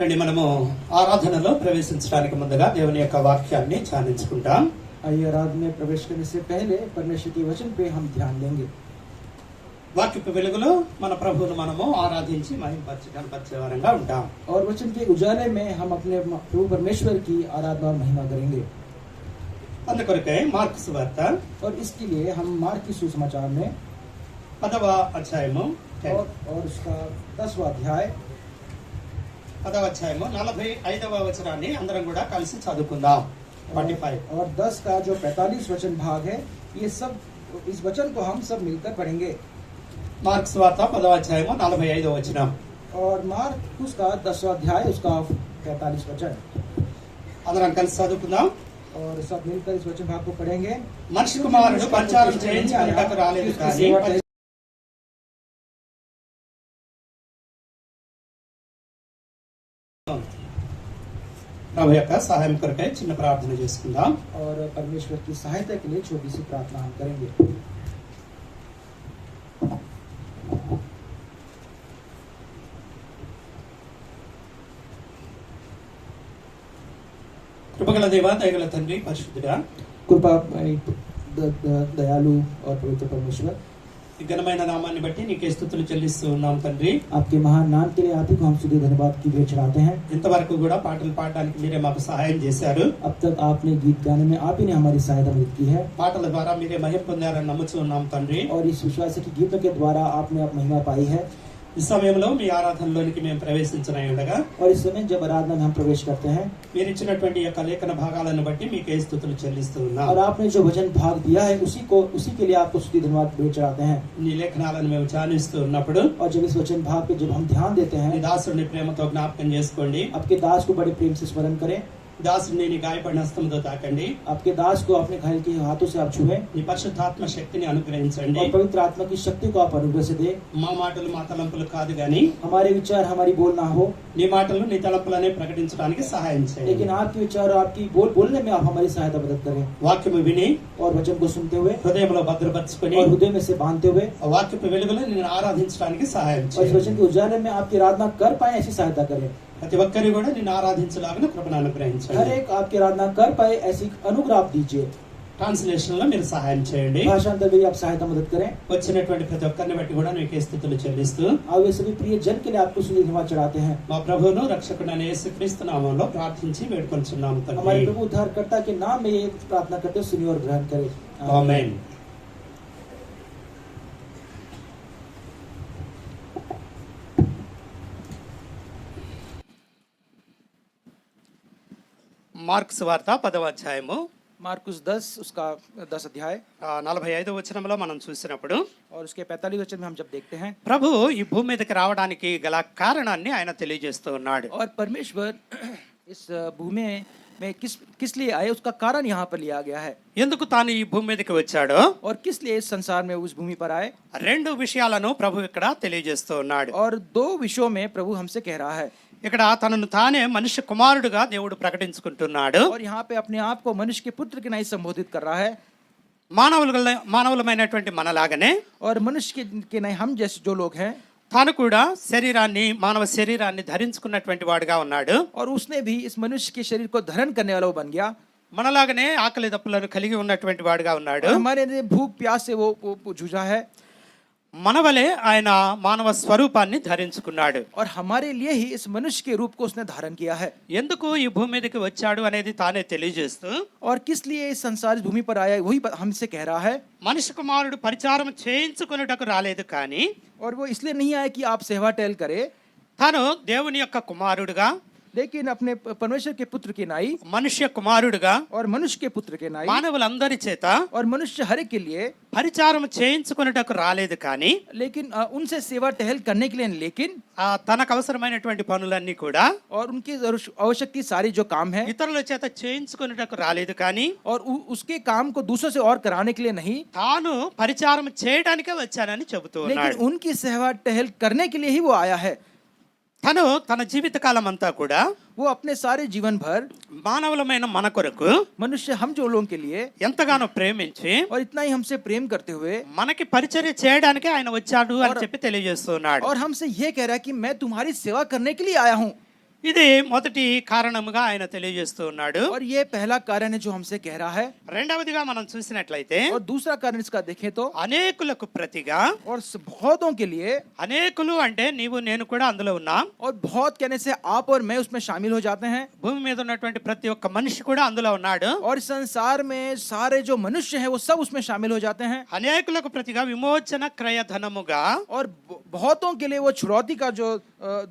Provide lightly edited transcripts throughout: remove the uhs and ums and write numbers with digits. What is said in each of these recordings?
రండి మనము ఆరాధనలో ప్రవేశించడానికి ముందుగా దేవుని యొక్క వాక్యాన్ని ధ్యానించుకుంటాం. आइए आराधना में प्रवेश करने से पहले परमेश्वर के वचन पे हम ध्यान देंगे. వాక్యపు వెలుగులో మన ప్రభువును మనము ఆరాధించి మహిమపరచే వారంగా ఉంటాం. और वचन के उजाले में हम अपने प्रभु परमेश्वर की आराधना और महिमा करेंगे. అందుకొరకే మార్కు సువార్త और इसके लिए हम मार्क की सुसमाचार में 10వ అధ్యాయము और उसका 10वां अध्याय 10వ అధ్యాయము 45వ వచనాన్ని అందరం కూడా కలిసి చదువుకుందాం. 45 और 10 का जो 45 वचन भाग है, ये सब इस वचन को हम सब मिलकर पढ़ेंगे. మార్కు సువార్త 10వ అధ్యాయము 45వ వచనం. और मार्क उसका 10वां अध्याय उसका 45 वचन అందరం కలిసి చదువుకుందాం. और सब मिलकर इस वचन भाग को पढ़ेंगे. మనిషి కుమారుడు పరిచారం చేయించుకొనుటకు రాలేదు కానీ ప్రభు యొక్క సహాయం కొరకై చిన్న ప్రార్థన చేసుకుందాం. और परमेश्वर की सहायता के लिए छोटी सी प्रार्थना हम करेंगे. కృపగల దేవా, దయగల తండ్రి, పరిశుద్ధుడా, कृपा दयालु और पवित्र परमेश्वर, ఈ ఘనమైన నామాన్ని బట్టి నీకే స్తుతులు చెల్లిస్తూ ఉన్నాం తండ్రి. आपके महान नाम के लिए आप ही को हम स्तुति धन्यवाद की भेंट चढ़ाते हैं. ఇంతవరకు కూడా పాటలు పాడడానికి మీరే మాకు సహాయం చేశారు. अब तक आपने गीत गाने में आप ही ने हमारी सहायता मदद की है. పాటల ద్వారా మీరే మహిమ పొందారని నమ్ముతూ ఉన్నాం తండ్రి. और इस विश्वास की गीतों के द्वारा आपने आप महिमा पाई है. ఈ సమయంలో మీ ఆరాధనలోనికి మేము ప్రవేశించనై ఉండగా और इस समय जब आराधना में हम प्रवेश करते हैं మీరు ఇచ్చినటువంటి యొక్క లేఖన భాగాలను బట్టి మీకే స్తుతులు చెల్లిస్తూ ఉన్నాం. और आपने जो वचन भाग दिया है उसी के लिए आपको स्तुति धन्यवाद भेंट चढ़ाते हैं. నీ లేఖనాలను మేము ధ్యానిస్తూ ఉన్నప్పుడు और जब इस वचन भाग पे जब हम ध्यान देते నీ हैं, దాసుడిని ప్రేమతో జ్ఞాపకం చేసుకోండి. आपके दास को बड़े प्रेम से स्मरण करें. దాసుడిని నీ గాయపడిన హస్తంతో తాకండి. आपके दास को अपने घायल के हाथों से आप छुएं. నీ పరిశుద్ధాత్మ శక్తిని అనుగ్రహించండి. और पवित्र आत्मा की शक्ति को आप अनुग्रह से दे. మా మాటలు మా తలంపులు కాదు గాని हमारे विचार हमारी बोल ना हो, నీ మాటలు నీ తలంపులనే ప్రకటించడానికి సహాయం చేయండి. लेकिन आपके विचार और आपकी बोलने में आप हमारी सहायता मदद करें. వాక్యము విని और वचन को सुनते हुए హృదయంలో భద్రపరచుకొని और हृदय में से बांधते हुए ఆ వాక్యపు వెలుగులో నిన్ను ఆరాధించడానికి సహాయం और इस చేయండి. वचन के उजाले में आपकी आराधना कर पाए ऐसी सहायता करें. ప్రతి ఒక్కరు కూడా నిన్ను ఆరాధించలాగిన కృపను हर అనుగ్రహించండి. एक आपकी आराधना कर पाए ऐसी अनुग्रह आप दीजिए. ట్రాన్స్లేషన్ లో మీరు సహాయం చేయండి. भाषांतर में भी आप सहायता मदद करें. వచ్చినటువంటి ప్రతి ఒక్కరిని బట్టి కూడా నీకే స్తుతులు చెల్లిస్తూ और वे सभी प्रिय जन के लिए आपको स्तुति धन्यवाद चढ़ाते हैं. మా ప్రభువును రక్షకుడైన యేసుక్రీస్తు నామములో ప్రార్థించి వేడుకొంచున్నాము हमारे తండ్రి. प्रभु उद्धारकर्ता के नाम में ये प्रार्थना करते हो, सुनिए और ग्रहण करें. ఆమేన్. మార్క్స్ వార్త 10వ అధ్యాయము मार्कुस 10 उसका 10 अध्याय 45వ వచనంలో మనం చూసినప్పుడు और उसके 45 वचन में हम जब देखते हैं, ప్రభు ఈ భూమి మీదకి రావడానికి గల కారణాన్ని ఆయన తెలియజేస్తూ ఉన్నాడు. और परमेश्वर इस भूमि में किस लिए आए उसका कारण यहाँ पर लिया गया है. ఎందుకు తాను ఈ భూమి మీదకి వచ్చాడో और किस लिए इस संसार में उस भूमि पर आए, రెండు విషయాలను ప్రభు ఇక్కడ తెలియజేస్తూ ఉన్నాడు. और दो विषयों में प्रभु हमसे कह रहा है. ఇక్కడ తనను తానే మనిషి కుమారుడుగా దేవుడు ప్రకటించుకుంటున్నాడు. और यहाँ पे अपने आप को मनुष्य के पुत्र के नहीं संबोधित कर रहा है. మానవులమైనటువంటి మనలాగనే और मनुष्य के नहीं हम जैसे जो लोग हैं, తాను కూడా మానవ శరీరాన్ని ధరించుకున్నటువంటి వాడుగా ఉన్నాడు. और उसने भी इस मनुष्य के शरीर को धारण करने वाला वो बन गया. మనలాగనే ఆకలి దప్పులను కలిగి ఉన్నటువంటి వాడుగా ఉన్నాడు. और हमारे लिए भूख प्यास से वो जूझा है. మనవలే ఆయన మానవ స్వరూపాన్ని ధరించుకున్నాడు. और हमारे लिए ही इस मनुष्य के रूप को उसने धारण किया है. ఎందుకు ఈ భూమి మీదకి వచ్చాడు అనేది తానే తెలియజేస్తూ, और किस लिए इस संसार भूमि पर आया वही हमसे कह रहा है. మనిషి కుమారుడు పరిచారం చేయించుకొనుటకు రాలేదు కానీ और वो इसलिए नहीं आया कि आप सेवा टहल करे, తాను దేవుని యొక్క కుమారుడుగా, लेकिन अपने परमेश्वर के पुत्र के नाई మనుష్య కుమారుడుగా, और मनुष्य के पुत्र के नाई మానవులందరి చేత और मनुष्य हर एक के लिए పరిచారం చేయించుకొనుటకు రాలేదు కానీ लेकिन उनसे सेवा टहल करने के लिए, लेकिन తనకు అవసరమైనటువంటి పనులన్నీ కూడా और उनकी आवश्यकता सारी जो काम है ఇతరుల చేత చేయించుకొనుటకు రాలేదు కానీ और उसके काम को दूसरों से और कराने के लिए नहीं, తాను పరిచారం చేయడానికే వచ్చానని చెబుతూ लेकिन ఉన్నాడు. उनकी सेवा टहल करने के लिए ही वो आया है. తను తన జీవితకాలం అంతా కూడా वो अपने सारे जीवन भर మానవులమైన మన కొరకు मनुष्य हम जो लोगों के लिए ఎంతగానో ప్రేమించి और इतना ही हमसे प्रेम करते हुए మనకి పరిచర్య చేయడానికి ఆయన వచ్చాడు అని చెప్పి తెలియజేస్తున్నాడు. और हमसे ये कह रहा है कि मैं तुम्हारी सेवा करने के लिए आया हूँ. ఇది మొదటి కారణముగా ఆయన తెలియజేస్తూ ఉన్నాడు. और ये पहला कारण है जो हमसे कह रहा है। రెండవదిగా మనం చూసినట్లయితే और दूसरा कारण इसका देखें तो అనేకులకు ప్రతిగా, और बहुतों के लिए, అనేకులు అంటే నీవు నేను కూడా అందులో ఉన్నాం. और बहुत कहने से आप और मैं उसमें शामिल हो जाते हैं। భూమి మీద ఉన్నటువంటి ప్రతి ఒక్క మనిషి కూడా అందులో ఉన్నాడు. और इस संसार में सारे जो मनुष्य हैं वो सब उसमें शामिल हो जाते हैं। అనేకులకు ప్రతిగా విమోచన క్రయధనముగా, और बहुतों के लिए वो छुड़ौती का जो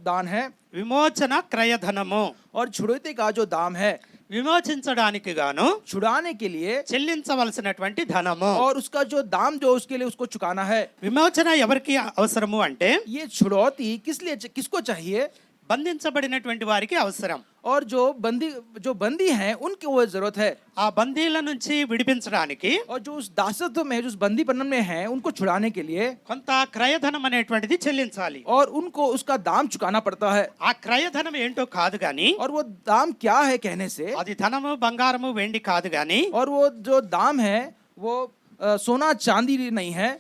दान है, విమోచన క్రయధనము, और छुड़ौती का जो दाम है, విమోచించడానికి గాను छुड़ाने के लिए, చెల్లించవలసినటువంటి ధనము. और उसका जो दाम जो उसके लिए उसको चुकाना है। విమోచన ఎవరికి అవసరము అంటే ये छुड़ौती किसको चाहिए? బంధించబడినటువంటి వారికి అవసరం. और जो बंदी हैं उनकी वो जरूरत है। ఆ బందీల నుంచి విడిపించడానికి, और जो उस दासत्व में, जो उस बंदीपन में हैं, उनको छुड़ाने के लिए కొంత క్రయధనం అనేటువంటిది చెల్లించాలి. और उनको उसका दाम चुकाना पड़ता है। ఆ క్రయధనం ఏంటో కాదు గాని, और वो दाम क्या है कहने से, అది ధనము బంగారము వెండి కాదు గాని, और वो जो दाम है वो सोना चांदी नहीं है,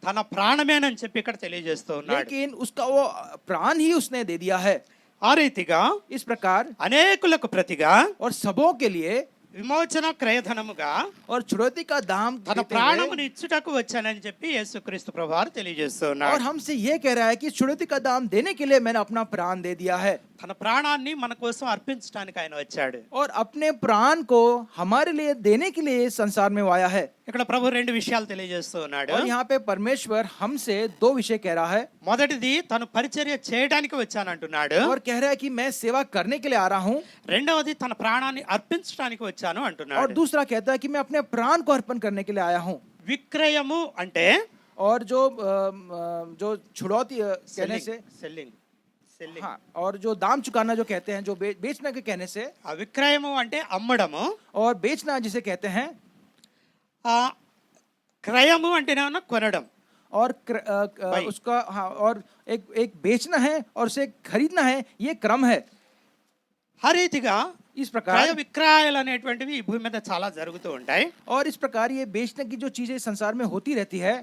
తన ప్రాణమేనని చెప్పి ఇక్కడ తెలియజేస్తూ ఉన్నాడు. लेकिन उसका वो प्राण ही उसने दे दिया है। ఆ రీతిగా इस प्रकार అనేకులకు ప్రతిగా और सबों के लिए విమోచన క్రయధనముగా और छुड़ौती का दाम తన देते हुए, ప్రాణమును ఇచ్చుటకు వచ్చానని చెప్పి యేసుక్రీస్తు ప్రభువారు తెలియజేస్తూ और ఉన్నాడు. हमसे ये कह रहा है कि छुड़ौती का दाम देने के लिए मैंने अपना प्राण दे दिया है। తన ప్రాణాన్ని మన కోసం అర్పించడానికి ఆయన వచ్చాడు. और अपने प्राण को हमारे लिए देने के लिए संसार में वो आया है। ఇక్కడ ప్రభు రెండు విషయాలు తెలియజేస్తూ ఉన్నాడు. और यहाँ पे परमेश्वर हमसे दो विषय कह रहा है। మొదటిది తను పరిచర్య చేయడానికి వచ్చానంటున్నాడు. और कह रहा है कि मैं सेवा करने के लिए आ रहा हूँ। రెండవది తన ప్రాణాన్ని అర్పించడానికి వచ్చాను और అంటున్నాడు. दूसरा कहता है कि मैं अपने प्राण को अर्पण करने के लिए आया हूँ। విక్రయము అంటే और जो छुड़ौती कहने से, సెల్లింగ్. हाँ, और जो दाम चुकाना जो कहते हैं, जो बेचना के कहने से, ఆ విక్రయము అంటే అమ్మడము, और बेचना जिसे कहते हैं, ఆ క్రయము అంటేనేమన్నా కొనడం. और भाई। उसका, हाँ, और एक बेचना है और उसे खरीदना है, ये क्रम है। ఆ రీతిగా इस క్రయ प्रकार విక్రయాలు అనేటువంటివి ఈ భూమి మీద చాలా జరుగుతూ ఉంటాయి. और इस प्रकार ये बेचने की जो चीजें संसार में होती रहती है।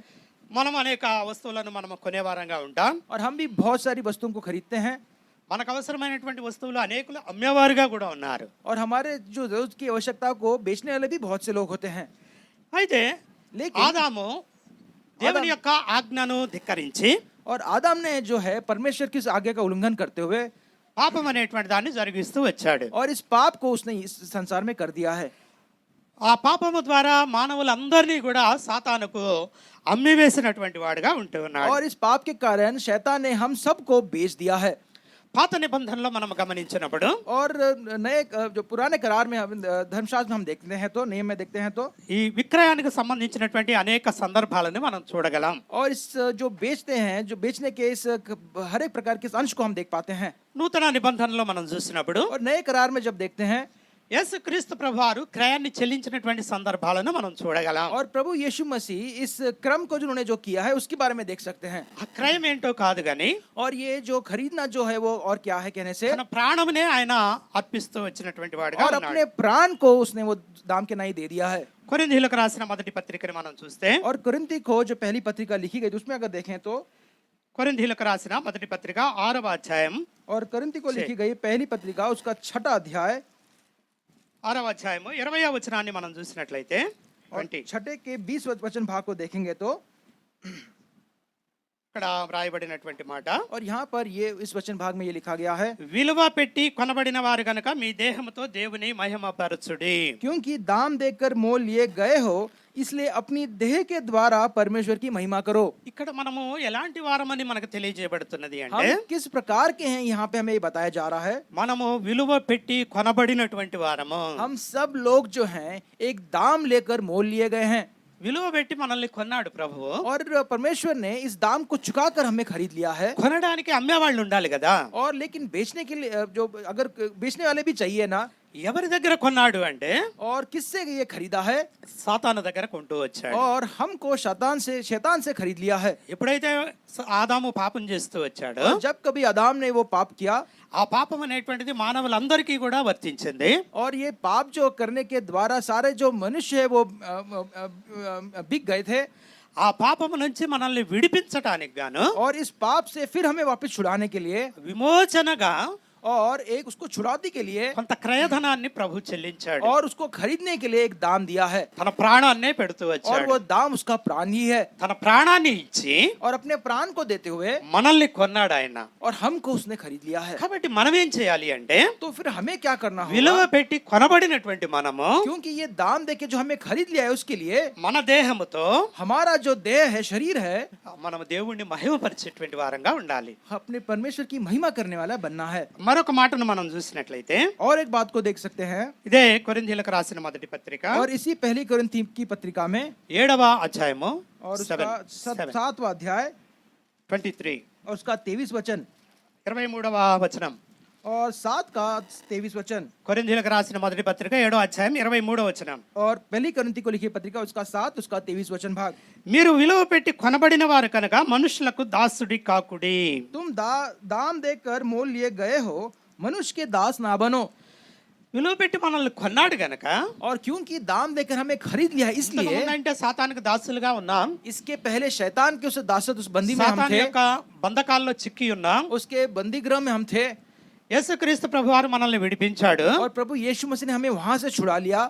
మనం అనేక వస్తువులను మనం కొనేవారంగా ఉంటాం. और हम भी बहुत सारी वस्तुओं को खरीदते हैं। మనకు అవసరమైనటువంటి వస్తువులు అనేకులు అమ్మేవారుగా కూడా ఉన్నారు. और हमारे जो रोज की आवश्यकता को बेचने वाले भी बहुत से लोग होते हैं। అయితే लेकिन ఆదాము దేవుని యొక్క ఆజ్ఞను ధిక్కరించి और आदम ने जो है परमेश्वर की इस आज्ञा का उल्लंघन करते हुए పాపం అనేటువంటి దాన్ని జరిగిస్తూ వచ్చాడు. और इस पाप को उसने इस संसार में कर दिया है। ఆ పాపము ద్వారా మానవులందరినీ కూడా సాతానుకు అమ్మివేసినటువంటి వాడుగా ఉంటూ ఉన్నాడు. और इस पाप के कारण शैतान ने हम सबको बेच दिया है। పాత నిబంధనలో మనం గమనించినప్పుడు और नए जो पुराने करार में धर्मशास्त्र में हम देखते हैं तो, नियम में देखते हैं तो, ఈ విక్రయానికి సంబంధించినటువంటి అనేక సందర్భాలను మనం చూడగలం. और इस जो बेचते हैं, जो बेचने के इस हर एक प्रकार के इस अंश को हम देख पाते हैं। నూతన నిబంధనలో మనం చూసినప్పుడు और नए करार में जब देखते हैं, యేసుక్రీస్తు ప్రభువారు క్రయాన్ని చెల్లించినటువంటి సందర్భాలను మనం చూడగలం. और प्रभु यीशु मसीह इस क्रम को जिन्होंने जो किया है उसके बारे में देख सकते हैं। ఆ క్రయం ఏంటో కాదు గాని, और ये जो खरीदना जो है वो और क्या है कहने से, తన ప్రాణమునే ఆయన అర్పిస్తూ వచ్చినటువంటి వాడుగా और ఉన్నాడు. अपने प्राण को उसने वो दाम के नहीं दे दिया है। కొరింథీయులకు రాసిన మొదటి పత్రికని మనం చూస్తే, और कुरिन्ती को जो पहली पत्रिका लिखी गई उसमें अगर देखें तो, కొరింథీయులకు రాసిన మొదటి పత్రిక 6వ అధ్యాయం, और कुरिन्ती को लिखी गई पहली पत्रिका उसका 6वां अध्याय 6వ అధ్యాయము 20వ వచనాన్ని మనం చూసినట్లయితే, और 6 के 20 वचन भाग को देखेंगे तो, ఇక్కడ వ్రాయబడినటువంటి మాట, और यहाँ पर ये इस वचन भाग में ये लिखा गया है, విలువ పెట్టి కొనబడిన వారు గనుక మీ దేహముతో దేవుని మహిమపరచుడి. क्योंकि दाम देकर मोल लिए गए हो इसलिए अपनी देह के द्वारा परमेश्वर की महिमा करो। ఇక్కడ మనము ఎలాంటి వారమని మనకు తెలియజేయబడుతున్నది అంటే, हम किस प्रकार के हैं यहाँ पे हमें ये बताया जा रहा है। మనము విలువ పెట్టి కొనబడినటువంటి వారము. हम सब लोग जो हैं एक दाम लेकर मोल लिए गए हैं। విలువ పెట్టి మనల్ని కొన్నాడు ప్రభువు. और परमेश्वर ने इस दाम को चुकाकर हमें खरीद लिया है। కొనడానికి అమ్మేవాళ్ళు ఉండాలి కదా. और लेकिन बेचने के लिए जो अगर बेचने वाले भी चाहिए ना। ఎవరి దగ్గర కొన్నాడు అంటే, और किससे ये खरीदा है? సాతాను దగ్గర కొంటూ వచ్చాడు. और हमको शैतान से खरीद लिया है। ఎప్పుడైతే ఆదాము పాపం చేస్తూ వచ్చాడు, और जब कभी आदम ने वो पाप किया, ఆ పాపం అనేటువంటిది మానవులందరికీ కూడా వర్తించింది. और ये पाप जो करने के द्वारा सारे जो मनुष्य है वो बिक गए थे। ఆ పాపము నుంచి మనల్ని విడిపించటానికి గాను, और इस पाप से फिर हमें वापस छुड़ाने के लिए, విమోచనగా और एक उसको छुड़ाने के लिए కొంత క్రయధనాన్ని ప్రభు చెల్లించాడు. और उसको खरीदने के लिए एक दाम दिया है తన ప్రాణాన్నే పెడుతూ और వచ్చాడు. वो दाम उसका प्राण ही है తన ప్రాణాన్ని ఇచ్చి और अपने प्राण को देते हुए మనల్ని కొన్నాడు ఆయన. और हमको उसने खरीद लिया है। కాబట్టి మనం ఏం చేయాలి అంటే तो फिर हमें क्या करना విలువ होगा? పెట్టి కొనబడినటువంటి మనము क्योंकि ये दाम देके जो हमें खरीद लिया है उसके लिए మన దేహముతో हमारा जो देह है, शरीर है, మనం దేవుణ్ణి మహిమపరిచేటువంటి వారంగా ఉండాలి. अपने परमेश्वर की महिमा करने वाला बनना है। మరొక మాటను మనం చూసినట్లయితే और एक बात को देख सकते हैं ఇదే కొరింథీయులకు రాసిన మొదటి పత్రిక और इसी पहली कोरिन्थी की पत्रिका में 7వ అధ్యాయము और उसका 7वां अध्याय 23 और उसका 23 वचन 23వ వచనం. और 7 का 23 वचन కొరింథీయులకు రాసిన మొదటి పత్రిక 7వ అధ్యాయం 23వ వచనం. और पहली कोरिन्थी को लिखी पत्रिका उसका 7 उसका 23 वचन भाग। మీరు విలువ పెట్టి కొనబడిన వారు కనుక మనుషులకు దాసుడి కాకుడి. तुम दाम देकर मोल लिए गए हो, मनुष्य के दास ना बनो। విలువ పెట్టి మనల్ని కొన్నాడు గనక और क्योंकि दाम देकर हमें खरीद लिया है इसलिए అంటే సాతానికి దాసులుగా ఉన్నాం. इसके पहले शैतान के उस दासत उस बंदी में हम సాతాన్ थे, యొక్క బంధకాల్లో చిక్కి ఉన్నాం. उसके बंदी गृह में हम थे యేసుక్రీస్తు ప్రభువారు మనల్ని విడిపించాడు. और प्रभु यीशु मसीह ने हमें वहां से छुड़ा लिया।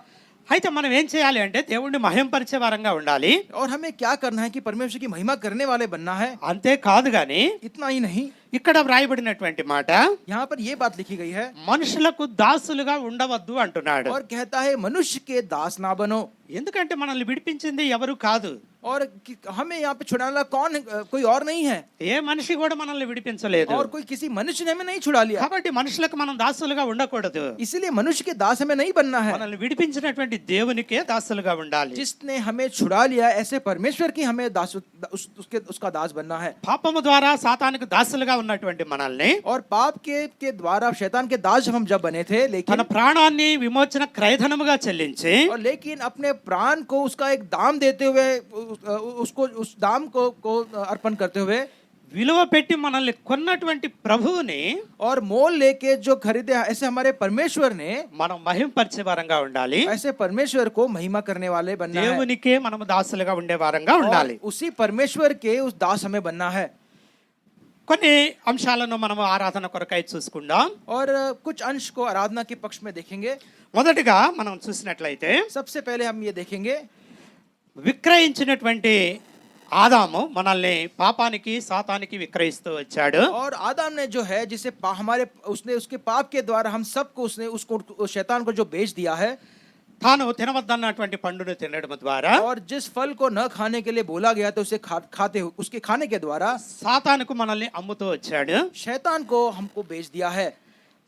అయితే మనం ఏం చేయాలి అంటే దేవుణ్ణి మహింపరిచే వారంగా ఉండాలి. और हमें क्या करना है कि परमेश्वर की महिमा करने वाले बनना है। అంతే కాదు గాని इतना ही नहीं, ఇక్కడ వ్రాయబడినటువంటి మాట यहाँ पर ये बात लिखी गई है మనుషులకు దాసులుగా ఉండవద్దు అంటున్నాడు. और कहता है मनुष्य के दास ना बनो। ఎందుకంటే మనల్ని విడిపించింది ఎవరు కాదు. और हमें यहाँ पे छुड़ाने वाला कौन है? कोई और नहीं है ఏ మనిషి కూడా మనల్ని విడిపించలేదు. और कोई किसी मनुष्य ने हमें नहीं छुड़ा लिया। కాబట్టి మనుషులకు మనం దాసులుగా ఉండకూడదు. इसीलिए मनुष्य के दास हमें नहीं बनना है। మనల్ని విడిపించినటువంటి దేవునికే దాసులుగా ఉండాలి. जिसने हमें छुड़ा लिया ऐसे परमेश्वर की हमें दास उसका दास बनना है। పాపము ద్వారా సాతానికి దాసులుగా ఉన్నటువంటి మనల్ని और पाप के द्वारा शैतान के दास हम जब बने थे, తన लेकिन ప్రాణాన్ని విమోచన క్రయధనముగా చెల్లించి और लेकिन अपने प्राण को उसका एक दाम देते हुए उसको उस दाम को अर्पण करते हुए విలువ పెట్టి మనల్ని కొన్నటువంటి ప్రభువుని और मोल लेके जो खरीदे, ऐसे हमारे परमेश्वर ने, మనం మహింపరిచే వారంగా ఉండాలి. ऐसे परमेश्वर को महिमा करने वाले बनना है। దేవునికే మనము దాసులుగా ఉండే వారంగా ఉండాలి. और उसी परमेश्वर के उस दास हमें बनना है। కొన్ని అంశాలను మనము ఆరాధన కొరకై చూసుకుందాం. और कुछ अंश को आराधना के पक्ष में देखेंगे। మొదటిగా మనం చూసినట్లయితే सबसे पहले हम ये देखेंगे విక్రయించినటువంటి ఆదాము మనల్ని పాపానికి సాతానికి విక్రయిస్తూ వచ్చాడు. और आदम ने जो है जिसे हमारे उसने उसके पाप के द्वारा हम सबको उसने उसको शैतान को जो बेच दिया है, తాను తినవద్దన్నటువంటి పండును తినడం ద్వారా और जिस फल को न खाने के लिए बोला गया तो उसे खाते उसके खाने के द्वारा సాతానుకు మనల్ని అమ్ముతూ వచ్చాడు. शैतान को हमको बेच दिया है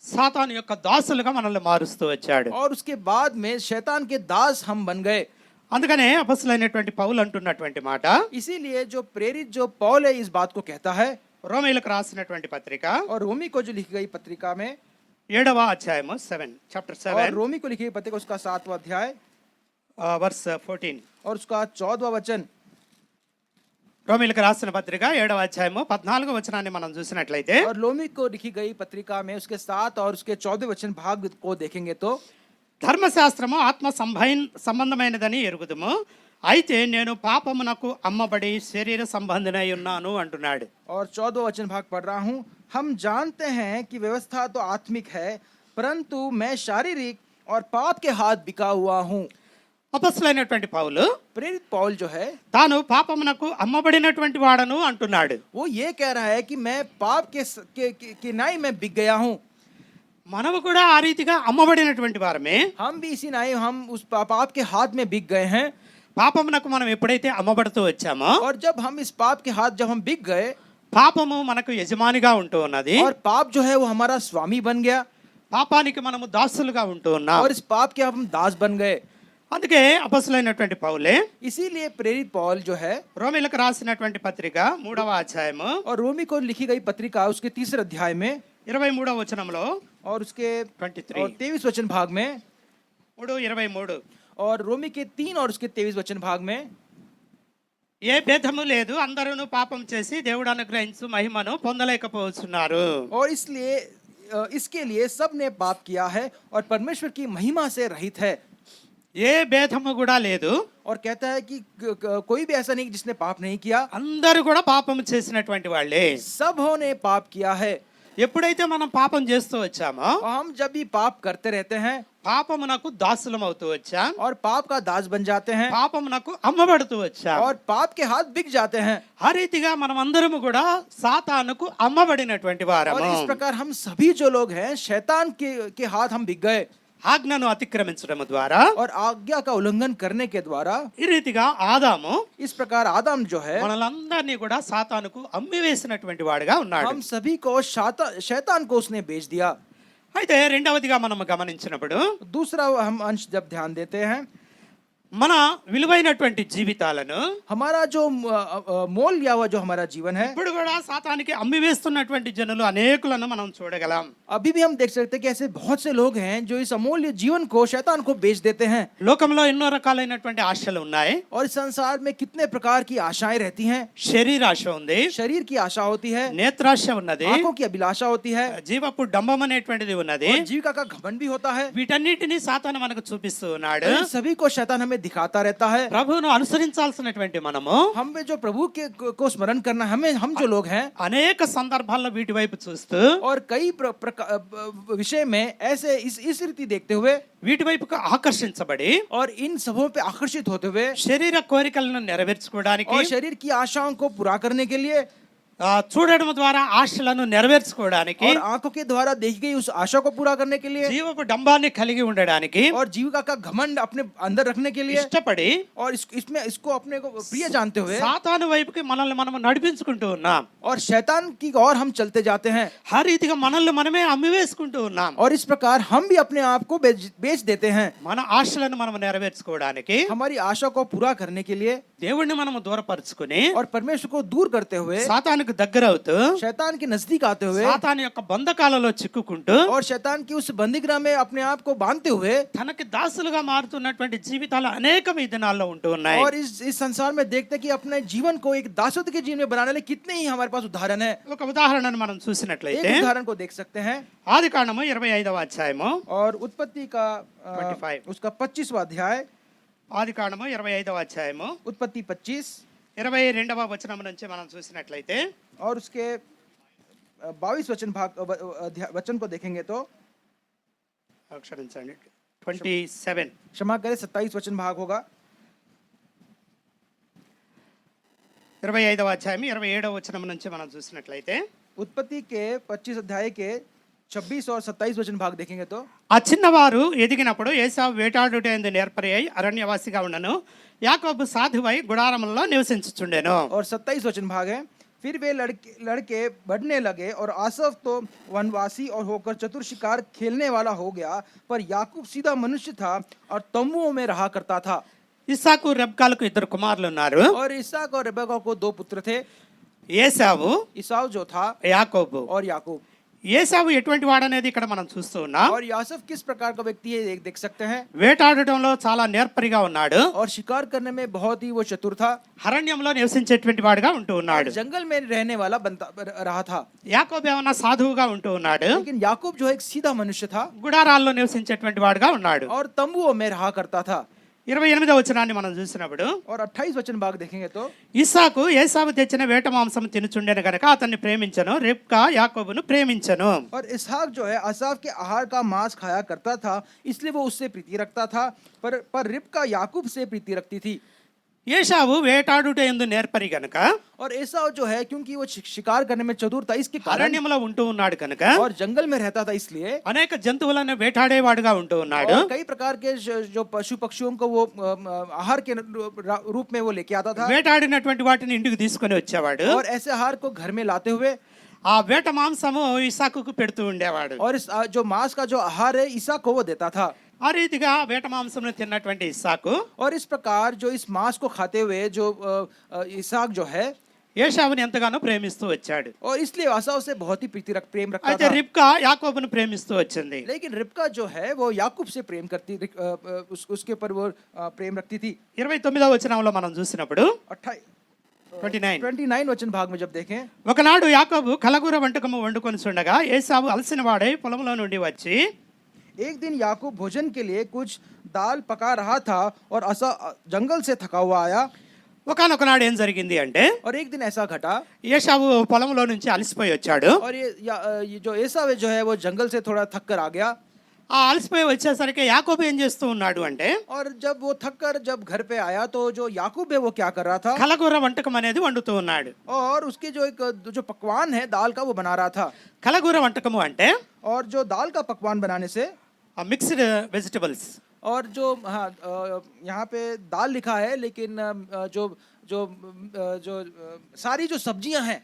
సాతాను యొక్క దాసులుగా మనల్ని మారుస్తూ వచ్చాడు. और उसके बाद में शैतान के दास हम बन गए। అందుకనే అపొస్తలుడైనటువంటి పౌలు అంటున్నటువంటి మాట इसीलिए जो प्रेरित जो पौल है इस बात को कहता है। రోమీయులకు రాసినటువంటి పత్రిక और रोमी को जो लिखी गई पत्रिका में 7వ అధ్యాయము 7 చాప్టర్ और 7 रोमी को लिखी गई पत्रिका उसका 7वां अध्याय వర్స్ 14. और उसका 14वां वचन। రోమీయులకు రాసిన పత్రిక 7వ అధ్యాయము 14వ వచనాన్ని మనం చూసినట్లయితే और रोमी को लिखी गई पत्रिका में उसके 7 और उसके 14वें वचन भाग को देखेंगे तो ధర్మశాస్త్రము ఆత్మ సంబంధమైనదని ఎరుగుదుము, అయితే నేను పాపమునకు అమ్మబడి శరీర సంబంధినై ఉన్నాను అంటున్నాడు. और 14वां वचन भाग पढ़ रहा हूँ। हम जानते हैं कि व्यवस्था तो आत्मिक है, परंतु मैं शारीरिक और पाप के हाथ बिका हुआ हूँ। అపొస్తలుడైనటువంటి పౌలు प्रेरित पौल जो है తాను పాపమునకు అమ్మబడినటువంటి వాడను అంటున్నాడు. वो ये कह रहा है कि मैं पाप के नाई में बिक गया हूँ। మనము కూడా ఆ రీతిగా అమ్మబడినటువంటి వారమే. हम भी इसी नाई हम उस पाप के हाथ में बिक गए हैं। పాపమునకు మనం ఎప్పుడైతే అమ్మబడుతూ వచ్చామో और जब हम इस पाप के हाथ जब हम बिक गए, పాపము మనకు యజమానిగా ఉంటూ ఉన్నది. और पाप जो है वो हमारा स्वामी बन गया పాపానికి మనము దాసులుగా ఉంటూ ఉన్నాం. और इस पाप के हम दास बन गए। అందుకే అపొస్తలుడైనటువంటి పౌలే इसीलिए प्रेरित पौल जो है రోమీయులకు రాసినటువంటి పత్రిక 3వ అధ్యాయము और रोमी को लिखी गई पत्रिका उसके 3 अध्याय में 23వ వచనంలో और उसके 23 और 23 वचन भाग में 3:23 और रोमी के 3 और उसके 23 वचन भाग में ఏ భేదము లేదు, అందరూ పాపం చేసి దేవుడు అనుగ్రహించు మహిమను పొందలేకపోతున్నారు. और इसलिए इसके लिए सब ने पाप किया है और परमेश्वर की महिमा से रहित है। ఏ భేదము కూడా లేదు. और कहता है कि कोई भी ऐसा नहीं जिसने पाप नहीं किया, అందరూ కూడా పాపం చేసినటువంటి వాళ్ళే. सबों ने पाप किया है। ఎప్పుడైతే మనం పాపం చేస్తూ వచ్చామో और हम जब भी पाप करते रहते हैं పాపమునకు దాసులం అవుతూ వచ్చాం, और पाप का दास बन जाते हैं పాపమునకు అమ్మబడుతూ వచ్చాం. और पाप के हाथ बिक जाते हैं, ఆ రీతిగా మనం అందరము కూడా సాతానుకు అమ్మబడినటువంటి और వారము. इस प्रकार हम सभी जो लोग हैं शैतान के हाथ हम बिक गए ఆజ్ఞను అతిక్రమించడం ద్వారా और आज्ञा का उल्लंघन करने के द्वारा ఈ రీతిగా ఆదాము इस प्रकार आदम जो है మనలందరినీ కూడా సాతానుకు అమ్మివేసినటువంటి వాడుగా ఉన్నాడు. हम सभी को शैतान को उसने बेच दिया। అయితే రెండవదిగా మనం గమనించినప్పుడు दूसरा हम अंश जब ध्यान देते हैं, మన విలువైనటువంటి జీవితాలను हमारा जो मोल लिया हुआ जो हमारा जीवन है, ఇప్పుడు కూడా సాతానికి అమ్మివేస్తున్నటువంటి జనులు అనేకులను మనం చూడగలం. अभी भी हम देख सकते हैं कि ऐसे बहुत से लोग हैं जो इस अमूल्य जीवन को शैतान को बेच देते हैं। లోకంలో ఎన్నో రకాలైనటువంటి ఆశలు ఉన్నాయి. और इस संसार में कितने प्रकार की आशाएं रहती हैं। శరీరాశ ఉంది, शरीर की आशा होती है, నేత్రాశ ఉన్నది, आंखों की अभिलाषा होती है, జీవపు డంబం అనేటువంటిది ఉన్నది. और जीविका का घमंड भी होता है। వీటన్నిటిని సాతాను మనకు చూపిస్తూ ఉన్నాడు. इन सभी को शैतान हमें दिखाता रहता है। ప్రభువును అనుసరించాల్సినటువంటి మనము हमें जो प्रभु को स्मरण करना, हम जो लोग हैं అనేక సందర్భాల్లో వీటి వైపు చూస్తూ और कई विषय में ऐसे इस रीति देखते हुए వీటి వైపుకు ఆకర్షించబడి और इन सबों पे आकर्षित होते हुए శరీర కోరికలను నెరవేర్చుకోవడానికి और शरीर की आशाओं को पूरा करने के लिए చూడడం ద్వారా ఆశలను నెరవేర్చుకోవడానికి और आंखों के द्वारा देखी गई उस आशा को पूरा करने के लिए జీవపు డంబాన్ని కలిగి ఉండడానికి और जीविका का घमंड अपने अंदर रखने के लिए ఇష్టపడి और इसको अपने को प्रिय जानते हुए సాతాను వైపుకి మనల్ని మనం నడిపించుకుంటూ ఉన్నాం. और शैतान की ओर हम चलते जाते हैं। ఆ రీతిగా మనల్ని మనమే అమ్మివేసుకుంటూ ఉన్నాం. और इस प्रकार हम भी अपने आप को बेच देते हैं। మన ఆశలను మనం నెరవేర్చుకోవడానికి हमारी आशा को पूरा करने के लिए దేవుణ్ణి మనం దూరపరుచుకుని और परमेश्वर को दूर करते हुए సాతానుకు దగ్గర అవుతూ शैतान के नजदीक आते हुए సాతాను యొక్క బంధకాలలో చిక్కుకుంటూ और शैतान की उस बंदीगृह में अपने आप को बांधते हुए తనకి దాసులుగా మారుతున్నటువంటి జీవితాలు అనేకం ఈ దినాల్లో ఉంటూ ఉన్నాయి. और इस संसार में देखते हैं कि अपने जीवन को एक दासत्व के जीवन में बनाने वाले कितने ही हमारे पास उदाहरण है। ఒక ఉదాహరణను మనం एक చూసినట్లయితే उदाहरण को देख सकते हैं, ఆదికాండము 25వ అధ్యాయము और उत्पत्ति का 25 उसका 25वां अध्याय, ఆదికాండము 25వ అధ్యాయము उत्पत्ति 25 22వ వచనం నుంచి మనం చూసినట్లయితే और उसके 22 वचन को देखेंगे तो క్షమించండి 27 क्षमा करें 27 वचन भाग होगा। 25వ అధ్యాయం 27వ వచనం నుంచి మనం చూసినట్లయితే उत्पत्ति के 25 अध्याय के 26 और 27 वचन भाग देखेंगे तो ఆ చిన్నవారు ఎదిగినప్పుడు ఏసావు వేటాడుటయందు నేర్పరి అయి అరణ్యవాసిగా ఉండను, యాకోబు సాధువై గుడారములలో నివసించుచుండెను. और 27 वचन भाग है, फिर वे लड़के बढ़ने लगे और आसफ तो वनवासी और होकर चतुर शिकार खेलने वाला हो गया, पर याकूब सीधा मनुष्य था और तंबुओं में रहा करता था। ఇస్సాకు రెబ్కాలకు ఇద్దరు కుమారులు ఉన్నారు. और इसहाक और रेबेका को 2 पुत्र थे, ఏసావు ईसाव जो था యాకోబు. और याकूब। ఏసావు ఎటువంటి వాడనేది ఇక్కడ మనం చూస్తూ ఉన్నాం. और यासफ किस प्रकार का व्यक्ति है देख सकते हैं, వేటాడటంలో చాలా నేర్పరిగా ఉన్నాడు, और शिकार करने में बहुत ही वो चतुर था, అరణ్యంలో నివసించేటువంటి వాడుగా ఉంటూ ఉన్నాడు. जंगल में रहने वाला रहा था। యాకోబు ఏమన్నా సాధువుగా ఉంటూ ఉన్నాడు, लेकिन याकूब जो एक सीधा मनुष्य था గుడారాల్లో నివసించేటువంటి వాడుగా ఉన్నాడు. और तंबुओं में रहा करता था। 28వ వచనాన్ని మనం చూసినప్పుడు और 28 वचन भाग देखेंगे तो ఇస్సాకు ఏసావు తెచ్చిన వేట మాంసం తినుచుండెను గనక అతన్ని ప్రేమించను, రెబ్కా యాకోబును ప్రేమించను. और इसहाक जो है असाफ के आहार का मांस खाया करता था, इसलिए वो उससे प्रीति रखता था, पर रिबका याकूब से प्रीति रखती थी। ఏసావు వేటాడుటయందు నేర్పరి గనక, और एसाव जो है क्योंकि वो शिकार करने में चतुर था इसके कारण, అరణ్యంలో ఉంటూ ఉన్నాడు కనుక और जंगल में रहता था इसलिए, అనేక జంతువులను వేటాడేవాడుగా ఉంటూ ఉన్నాడు. और कई प्रकार के जो पशु पक्षियों को वो आहार के रूप में वो लेके आता था, వేటాడినటువంటి వాటిని ఇంటికి తీసుకొని వచ్చేవాడు. और ऐसे आहार को घर में लाते हुए ఆ వేట మాంసము ఇస్సాకుకు పెడుతూ ఉండేవాడు. और इस जो मांस का जो आहार है ईसा को वो देता था। ఆ రీతిగా వేట మాంసమును తిన్నటువంటి ఇస్సాకు और इस प्रकार जो इस मांस को खाते हुए जो इसहाक जो है ఏసావుని ఎంతగానో ప్రేమిస్తూ వచ్చాడు. और इसलिए आसाव से बहुत ही प्रेम रखता అయితే था। రిబ్కా యాకోబును ప్రేమిస్తూ వచ్చింది. लेकिन रिबका जो है वो याकूब से प्रेम करती उसके ऊपर वो प्रेम रखती थी। 29వ వచనంలో మనం చూసినప్పుడు 29 वचन भाग में जब देखें, ఒకనాడు యాకోబు కలగూర వంటకము వండుకొని చూడగా ఏసావు అలసిన వాడై పొలంలో నుండి వచ్చి एक दिन याकूब भोजन के लिए कुछ दाल पका रहा था और असा जंगल से थका हुआ आया। ఒకానొకనాడు ఏం జరిగింది అంటే और एक दिन ऐसा घटा ఏశావు పొలంలో నుంచి అలసిపోయి వచ్చాడు. और ये जो एसाव जो है वो जंगल से थोड़ा थक कर आ गया। ఆ అలసిపోయి వచ్చేసరికి యాకోబు ఏం చేస్తూ ఉన్నాడు అంటే और जब वो थक कर जब घर पे आया तो जो याकूब है वो क्या कर रहा था, కలగూర వంటకం అనేది వండుతూ ఉన్నాడు. और उसके जो एक जो पकवान है दाल का वो बना रहा था। కలగూర వంటకము అంటే और जो दाल का पकवान बनाने से మిక్స్డ్ వెజిటబుల్స్, और जो हाँ यहाँ पे दाल लिखा है लेकिन जो जो जो सारी जो सब्जियां हैं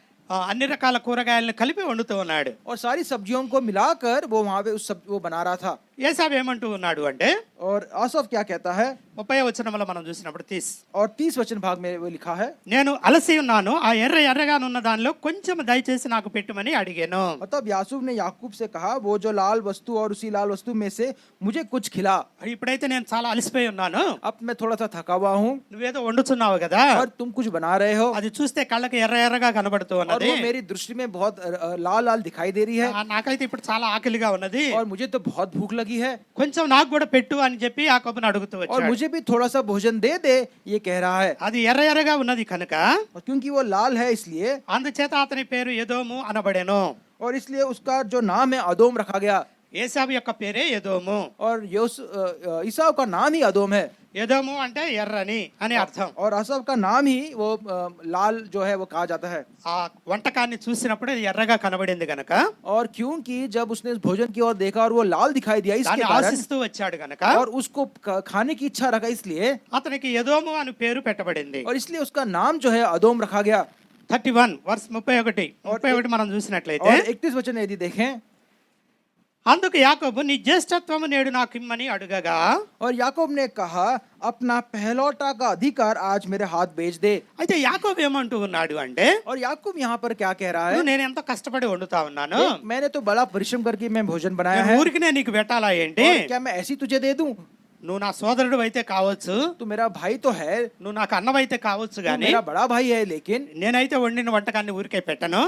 అన్ని రకాల కూరగాయలను కలిపి వండుతూ ఉన్నాడు. और सारी सब्जियों को मिलाकर वो वहाँ पे वो बना रहा था। ఏసావు ఏమంటూ ఉన్నాడు అంటే और आसफ क्या कहता है, 30వ వచనంలో మనం చూసినప్పుడు और 30 वचन भाग में वो लिखा है, నేను అలసి ఉన్నాను, ఆ ఎర్రగానున్న దానిలో కొంచెం దయచేసి నాకు పెట్టుమని అడిగాను. मतलब यासूब ने याकूब से कहा वो जो लाल वस्तु और उसी लाल वस्तु में से मुझे कुछ खिला। ఇప్పుడైతే నేను చాలా అలసిపోయి ఉన్నాను, अब मैं थोड़ा सा थका हुआ हूँ నువ్వేదో వండుతున్నావు కదా, और तुम कुछ बना रहे हो, అది చూస్తే కళ్ళకి ఎర్రగా కనబడుతూ और ఉన్నది. वो मेरी दृष्टि में बहुत लाल लाल दिखाई दे रही है, నాకైతే ఇప్పుడు చాలా ఆకలిగా ఉన్నది, और मुझे तो बहुत भूख लगी है, కొంచెం నాకు కూడా పెట్టు అని చెప్పి యాకోబుని అడుగుతూ और వచ్చాడు. मुझे भी थोड़ा सा भोजन दे दे ये कह रहा है। అది ఎర్రగా ఉన్నది కనుక और क्योंकि वो लाल है इसलिए, అందుచేత అతని పేరు ఎదోము అనబడెను. और इसलिए उसका जो नाम है अदोम रखा गया, ఏసావు యొక్క పేరే ఎదోము. और ईसाव का नाम ही अदोम है, ఎదోము అంటే ఎర్రని అని అర్థం. और असफ का नाम ही वो लाल जो है वो कहा जाता है। ఆ వంటకాన్ని చూసినప్పుడు అది ఎర్రగా కనబడింది గనక, और क्योंकि जब उसने इस भोजन की ओर देखा और वो लाल दिखाई दिया इसके దాన్ని कारण, ఆశిస్తూ వచ్చాడు గనక और उसको खाने की इच्छा रखा इसलिए, అతనికి ఎదోము అని పేరు పెట్టబడింది. और इसलिए उसका नाम जो है अदोम रखा गया। 31 వర్స్ 31 మనం చూసినట్లయితే, और 31 वचन यदि देखें, అందుకు యాకోబు నీ జ్యేష్ఠత్వము నేడు నాకు ఇమ్మని అడుగగా, और याकूब ने कहा अपना पहलौठा का अधिकार आज मेरे हाथ बेच दे। అయితే యాకోబు ఏమంటూ ఉన్నాడు అంటే और याकूब यहाँ पर क्या कह रहा है, నేను ఎంతో కష్టపడి వండుతా ఉన్నాను, मैंने तो बड़ा परिश्रम करके मैं भोजन बनाया నేను है, ఊరికినే నీకు పెట్టాలా ఏంటి, और क्या मैं ऐसी तुझे दे दूं, నువ్వు నా సోదరుడు అయితే కావచ్చు, तू मेरा भाई तो है, నువ్వు నాకు అన్నవైతే కావచ్చు तू గాని मेरा बड़ा भाई है, लेकिन నేనైతే వండిన వంటకాన్ని ఊరికే పెట్టను,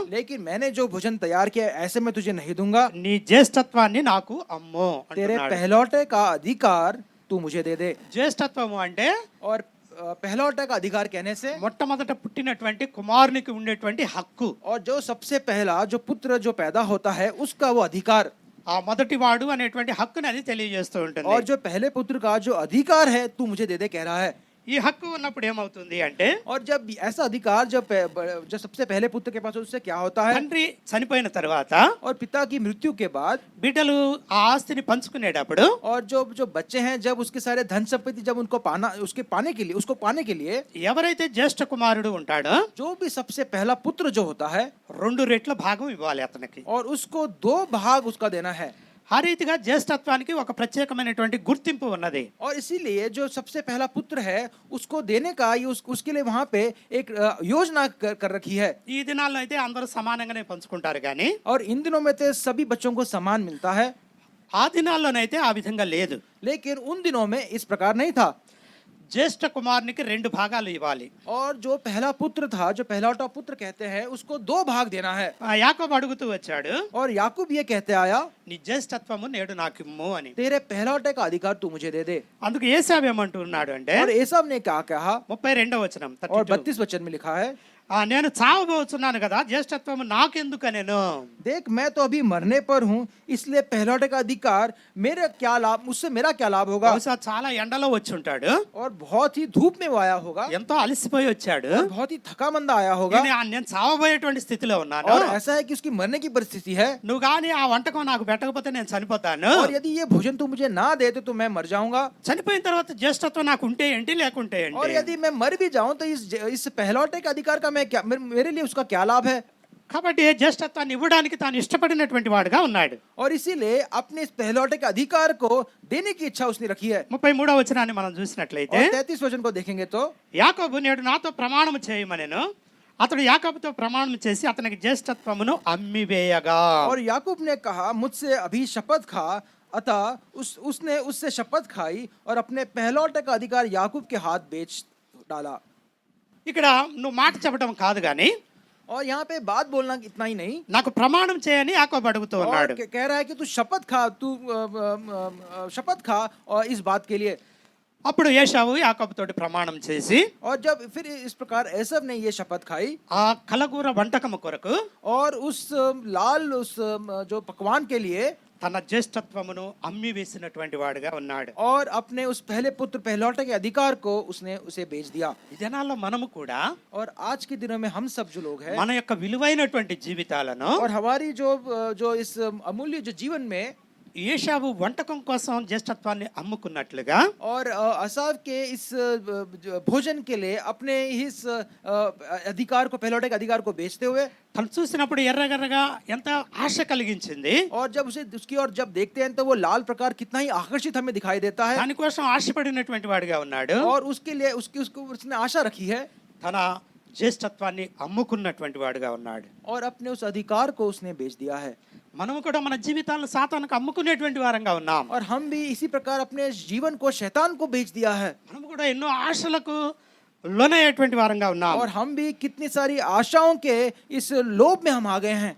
मैंने जो भोजन तैयार किया है, ऐसे मैं तुझे नहीं दूंगा। నీ జ్యేష్ఠత్వాన్ని నాకు అమ్ము तेरे అంటున్నాడు. पहलौठे का अधिकार तू मुझे दे दे। జ్యేష్ఠత్వము అంటే और पहलौठे का अधिकार कहने से, మొట్టమొదట పుట్టినటువంటి కుమారునికి ఉండేటువంటి హక్కు, और जो सबसे पहला जो पुत्र जो पैदा होता है उसका वो अधिकार, ఆ మొదటి వాడు అనేటువంటి హక్కుని అది తెలియజేస్తూ ఉంటుంది. और जो पहले पुत्र का जो अधिकार है तू मुझे दे दे कह रहा है। ఈ హక్కు ఉన్నప్పుడు ఏమవుతుంది అంటే, और जब ऐसा अधिकार जब सबसे पहले पुत्र के पास, उससे क्या होता है, తండ్రి చనిపోయిన తర్వాత और पिता की मृत्यु के बाद, బిడ్డలు ఆ ఆస్తిని పంచుకునేటప్పుడు और जो बच्चे हैं जब उसके सारे धन संपत्ति जब उनको उसको पाने के लिए ఎవరైతే జ్యేష్ఠ కుమారుడు ఉంటాడో जो भी सबसे पहला पुत्र जो होता है, 2 రెట్ల భాగం ఇవ్వాలి అతనికి. और उसको 2 भाग उसका देना है। ఆ రీతిగా జ్యేష్ఠత్వానికి ఒక ప్రత్యేకమైనటువంటి గుర్తింపు ఉన్నది. और इसीलिए जो सबसे पहला पुत्र है उसको देने का ये उसके लिए वहां पे एक योजना कर रखी है। ఈ దినాల్లో అయితే అందరూ సమానంగానే పంచుకుంటారు కానీ और इन दिनों में तो सभी बच्चों को समान मिलता है, ఆ దినాల్లోనైతే ఆ విధంగా లేదు. लेकिन उन दिनों में इस प्रकार नहीं था। జ్యేష్ఠ కుమారునికి 2 భాగాలు ఇవ్వాలి. और जो पहला पुत्र था, जो पहलौठा पुत्र कहते हैं, उसको 2 भाग देना है। యాకోబు అడుగుతూ వచ్చాడు, और याकूब ये कहते आया నీ జ్యేష్ఠత్వము నేడు నాకిమ్ము అని. तेरे पहलौठे का अधिकार तू मुझे दे दे। అందుకు ఏసావు ఏమంటున్నాడు అంటే, और एसाव ने क्या कहा, 32వ వచనం और 32, 32 वचन में लिखा है, నేను చావబోతున్నాను కదా, జ్యేష్ఠత్వము నాకెందుకనేను, देख मैं तो अभी मरने पर हूँ, इसलिए पहलौठे का अधिकार मेरा क्या लाभ, मुझसे मेरा क्या लाभ होगा। బహుశా చాలా ఎండలో వచ్చి ఉంటాడు, और बहुत ही धूप में वो आया होगा, ఎంతో అలసిపోయి వచ్చాడు, और बहुत ही थका मंदा आया होगा, నేను చావబోయేటువంటి స్థితిలో ఉన్నాను, और ऐसा है कि उसकी मरने की परिस्थिति है, నువ్వు గాని ఆ వంటకం నాకు పెట్టకపోతే నేను చనిపోతాను, और यदि ये भोजन तू मुझे ना दे तो मैं मर जाऊंगा, చనిపోయిన తర్వాత జ్యేష్ఠత్వం నాకు ఉంటే ఏంటి లేకుంటే और ఏంటి. यदि मैं मर भी जाऊं तो इस पहलौठे के अधिकार का मैं क्या, मेरे लिए उसका क्या लाभ है। కాబట్టి జ్యేష్ఠత్వాన్ని ఇవ్వడానికి తాను ఇష్టపడినటువంటి వాడుగా ఉన్నాడు. और इसीलिए अपने इस पहलौठे के अधिकार को देने की इच्छा उसने रखी है। 33వ వచనాన్ని మనం చూసినట్లయితే, और 33 वचन को देखेंगे तो, యాకోబు నేడు నాతో ప్రమాణం చేయమనెను, అతడు యాకోబుతో ప్రమాణం చేసి అతనికి జ్యేష్ఠత్వమును అమ్మివేయగా. और याकूब ने कहा मुझसे अभी शपथ खा, अतः उसने उससे शपथ खाई और अपने पहलौठे का अधिकार याकूब के हाथ बेच डाला। ఇక్కడ నువ్వు మాట చెప్పడం కాదు గాని, और यहाँ पे बात बोलना इतना ही नहीं, నాకు ప్రమాణం చేయని యాకోబు అడుగుతూ और ఉన్నాడు. कह रहा है कि तू शपथ खा, तू शपथ खा और इस बात के लिए, అప్పుడు ఏశావు యాకోబుతోటి ప్రమాణం చేసి और जब फिर इस प्रकार एसव ने ये शपथ खाई ఆ కలగూర వంటకము కొరకు और उस लाल उस जो पकवान के लिए తన జ్యేష్ఠత్వమును అమ్మి వేసినటువంటి వాడుగా ఉన్నాడు. और अपने उस पहले पुत्र पहलौठे के अधिकार को उसने उसे बेच दिया. ఈ దినాల్లో మనము కూడా और आज के दिनों में हम सब जो लोग हैं మన యొక్క విలువైనటువంటి జీవితాలను और हमारी जो इस अमूल्य जो जीवन में ఏశావు వంటకం కోసం జ్యేష్ఠత్వాన్ని అమ్ముకున్నట్లుగా और असाव के इस जो भोजन के लिए अपने इस अधिकार को पहलौठे के अधिकार को बेचते हुए తను చూసినప్పుడు ఎర్రగర్రగా ఎంత ఆశ కలిగించింది. और जब उसे उसकी ओर जब देखते हैं तो वो लाल प्रकार कितना ही आकर्षित हमें दिखाई देता है దానికోసం ఆశపడినటువంటి వాడిగా ఉన్నాడు. और उसके लिए उसको उसने आशा रखी है తన జ్యేష్ఠత్వాన్ని అమ్ముకున్నటువంటి వాడుగా ఉన్నాడు. और अपने उस अधिकार को उसने बेच दिया है. మనము కూడా మన జీవితాలను సాతానుకు అమ్ముకునేటువంటి వారంగా ఉన్నాం. और हम भी इसी प्रकार अपने जीवन को शैतान को बेच दिया है. మనము కూడా ఎన్నో ఆశలకు లోనయ్యేటువంటి వారంగా ఉన్నాం. और हम भी कितनी सारी आशाओं के इस लोभ में हम आ गए हैं.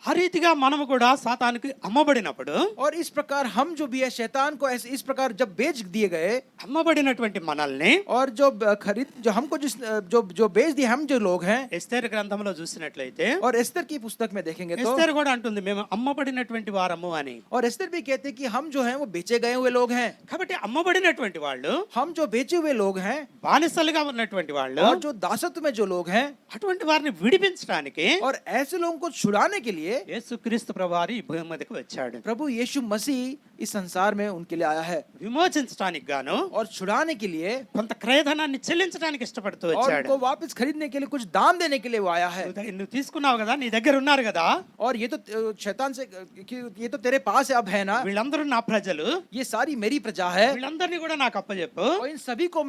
ఆ రీతిగా మనము కూడా సాతానుకి అమ్మబడినప్పుడు और इस प्रकार हम जो भी है शैतान को ऐसे इस प्रकार जब बेच दिए गए అమ్మబడినటువంటి మనల్ని और जो खरीद जो हमको जिस जो बेच दिए हम जो लोग हैं ఎస్తేరు గ్రంథంలో చూసినట్లయితే और एस्तर की पुस्तक में देखेंगे तो ఎస్తేరు కూడా అంటుంది మేము అమ్మబడినటువంటి వారము అని. और एस्तर भी कहते हैं कि हम जो हैं वो बेचे गए हुए लोग हैं. కాబట్టి అమ్మబడినటువంటి వాళ్ళు हम जो बेचे हुए लोग हैं బానిసలుగా ఉన్నటువంటి వాళ్ళు और जो दासत्व में जो लोग हैं అటువంటి వారిని విడిపించడానికి और ऐसे लोगों को छुड़ाने के लिए యేసుక్రీస్తు ప్రభువారు ఈ భూమి మీదకి వచ్చాడు. प्रभु यीशु मसीह इस संसार में उनके लिए आया है విమోచించడానికి గాను और छुड़ाने के लिए కొంత క్రయధనాన్ని చెల్లించడానికి ఇష్టపడుతూ और వచ్చాడు. उनको वापस खरीदने के लिए कुछ दाम देने के लिए वो आया है. నువ్వు తీసుకున్నావు కదా, నీ దగ్గర ఉన్నారు కదా, और ये तो शैतान से कि ये तो तेरे पास है अब है ना, వీళ్ళందరూ నా ప్రజలు, ये सारी मेरी प्रजा है వీళ్ళందరినీ కూడా నాకు అప్పచెప్పు, और इन सभी को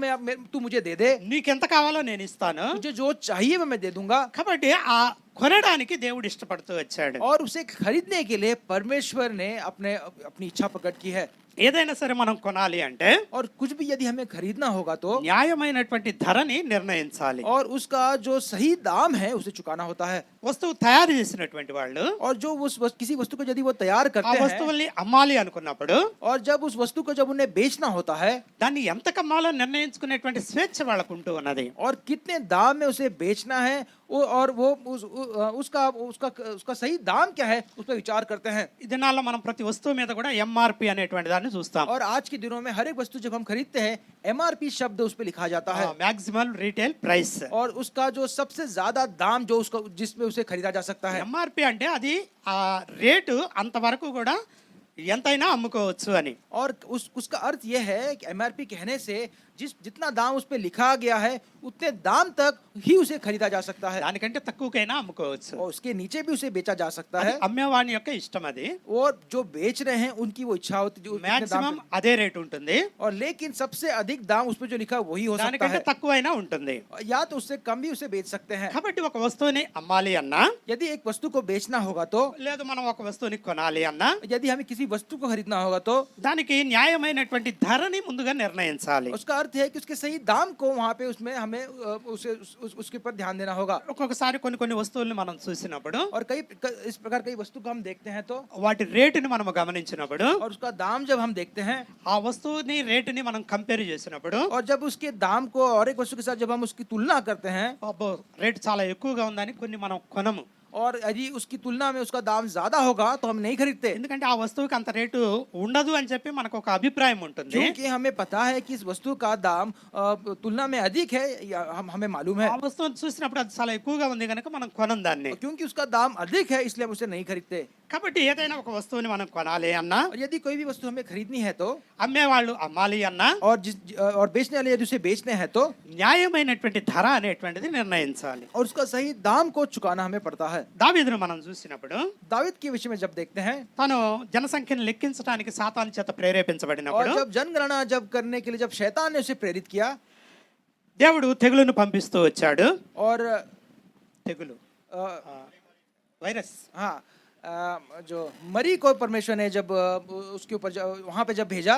तू मुझे दे दे, నీకెంత కావాలో నేను ఇస్తాను. मुझे जो चाहिए वो मैं दे दूंगा. కాబట్టి ఆ కొనడానికి దేవుడు ఇష్టపడుతూ వచ్చాడు. और उसे खरीदने के लिए परमेश्वर ने अपनी इच्छा प्रकट की है. ఏదైనా సరే మనం కొనాలి అంటే और कुछ भी यदि हमें खरीदना होगा तो న్యాయమైనటువంటి ధరని నిర్ణయించాలి. और उसका जो सही दाम है उसे चुकाना होता है. వస్తువు తయారు చేసినటువంటి వాళ్ళు और जो किसी वस्तु को यदि वो तैयार ఆ करते हैं వస్తువుల్ని అమ్మాలి అనుకున్నప్పుడు और जब उस वस्तु को जब उन्हें बेचना होता है దాన్ని ఎంత కమ్మాలో నిర్ణయించుకునేటువంటి స్వేచ్ఛ వాళ్ళకు ఉంటూ ఉన్నది. और कितने दाम में उसे बेचना है और वो उसका सही दाम क्या है उस पर विचार करते हैं. ఈ దినాల్లో మనం ప్రతి వస్తువు మీద కూడా ఎంఆర్పి అనేటువంటి దాన్ని చూస్తాం. और आज के दिनों में हर एक वस्तु जब हम खरीदते हैं एमआरपी शब्द उस पर लिखा जाता है मैक्सिमम रिटेल प्राइस. और उसका जो सबसे ज्यादा दाम जो उसका जिसमें उसे खरीदा जा सकता है. ఎంఆర్పి అంటే అది ఆ రేటు అంతవరకు కూడా ఎంతైనా అమ్ముకోవచ్చు అని. और उसका अर्थ यह है कि एमआरपी कहने से जितना दाम उस पे लिखा गया है उतने दाम तक ही उसे खरीदा जा सकता है. దానికంటే తక్కువకైనా అమ్ముకోవచ్చు. और उसके नीचे भी उसे बेचा जा सकता అది है. అమ్మేవాని యొక్క ఇష్టం అది. और जो बेच रहे हैं उनकी वो इच्छा होती है మాక్సిమం అదే రేట్ ఉంటుంది, और लेकिन सबसे अधिक दाम उस पे जो लिखा है वही हो सकता దానికంటే है, తక్కువైనా ఉంటుంది. या तो उससे कम भी उसे बेच सकते हैं. కాబట్టి ఒక వస్తువుని అమ్మాలి అన్నా यदि एक वस्तु को बेचना होगा तो లేదు మనం ఒక వస్తువుని కొనాలి అన్నా यदि हमें किसी वस्तु को खरीदना होगा तो దానికి న్యాయమైనటువంటి ధరని ముందుగా నిర్ణయించాలి. उसका अर्थ है कि उसके सही दाम को वहां पे उसमें हमें उसके ऊपर ध्यान देना होगा. ఒక్కొక్కసారి కొన్ని వస్తువుల్ని మనం చూసినప్పుడు और इस प्रकार कई वस्तु को हम देखते हैं तो వాటి రేటుని మనం గమనించినప్పుడు और उसका दाम जब हम देखते हैं ఆ వస్తువుని రేటుని మనం కంపేర్ చేసినప్పుడు और जब उसके दाम को और एक वस्तु के साथ जब हम उसकी तुलना करते हैं అబ్బో రేటు చాలా ఎక్కువగా ఉందని కొన్ని మనం కొనము. और यदि उसकी तुलना में उसका दाम ज्यादा होगा तो हम नहीं खरीदते, ఎందుకంటే ఆ వస్తువుకి అంత రేటు ఉండదు అని చెప్పి మనకు ఒక అభిప్రాయం ఉంటుంది. क्योंकि हमें पता है कि इस वस्तु का दाम तुलना में अधिक है, हमें मालूम है. ఆ వస్తువుని చూసినప్పుడు అది చాలా ఎక్కువగా ఉంది కనుక మనం కొనం దాన్ని. क्योंकि उसका दाम अधिक है इसलिए हम उसे नहीं खरीदते. కాబట్టి ఏదైనా ఒక వస్తువుని మనం కొనాలి అన్నా और यदि कोई भी वस्तु हमें खरीदनी है तो అమ్మేవాళ్ళు అమ్మాలి అన్నా और बेचने वाले यदि उसे बेचने हैं तो న్యాయమైనటువంటి ధర అనేటువంటిది నిర్ణయించాలి. और उसका सही दाम को चुकाना हमें पड़ता है. దావీదును మనం చూసినప్పుడు दाऊद के विषय में जब देखते हैं తను జనసంఖ్యను లెక్కించడానికి సాతాను చేత और ప్రేరేపించబడినప్పుడు जब जनगणना जब करने के लिए जब शैतान ने उसे प्रेरित किया దేవుడు తెగులును పంపిస్తూ వచ్చాడు. और తెగులు వైరస్ हाँ जो मरी को परमेश्वर ने जब उसके ऊपर वहां पे जब भेजा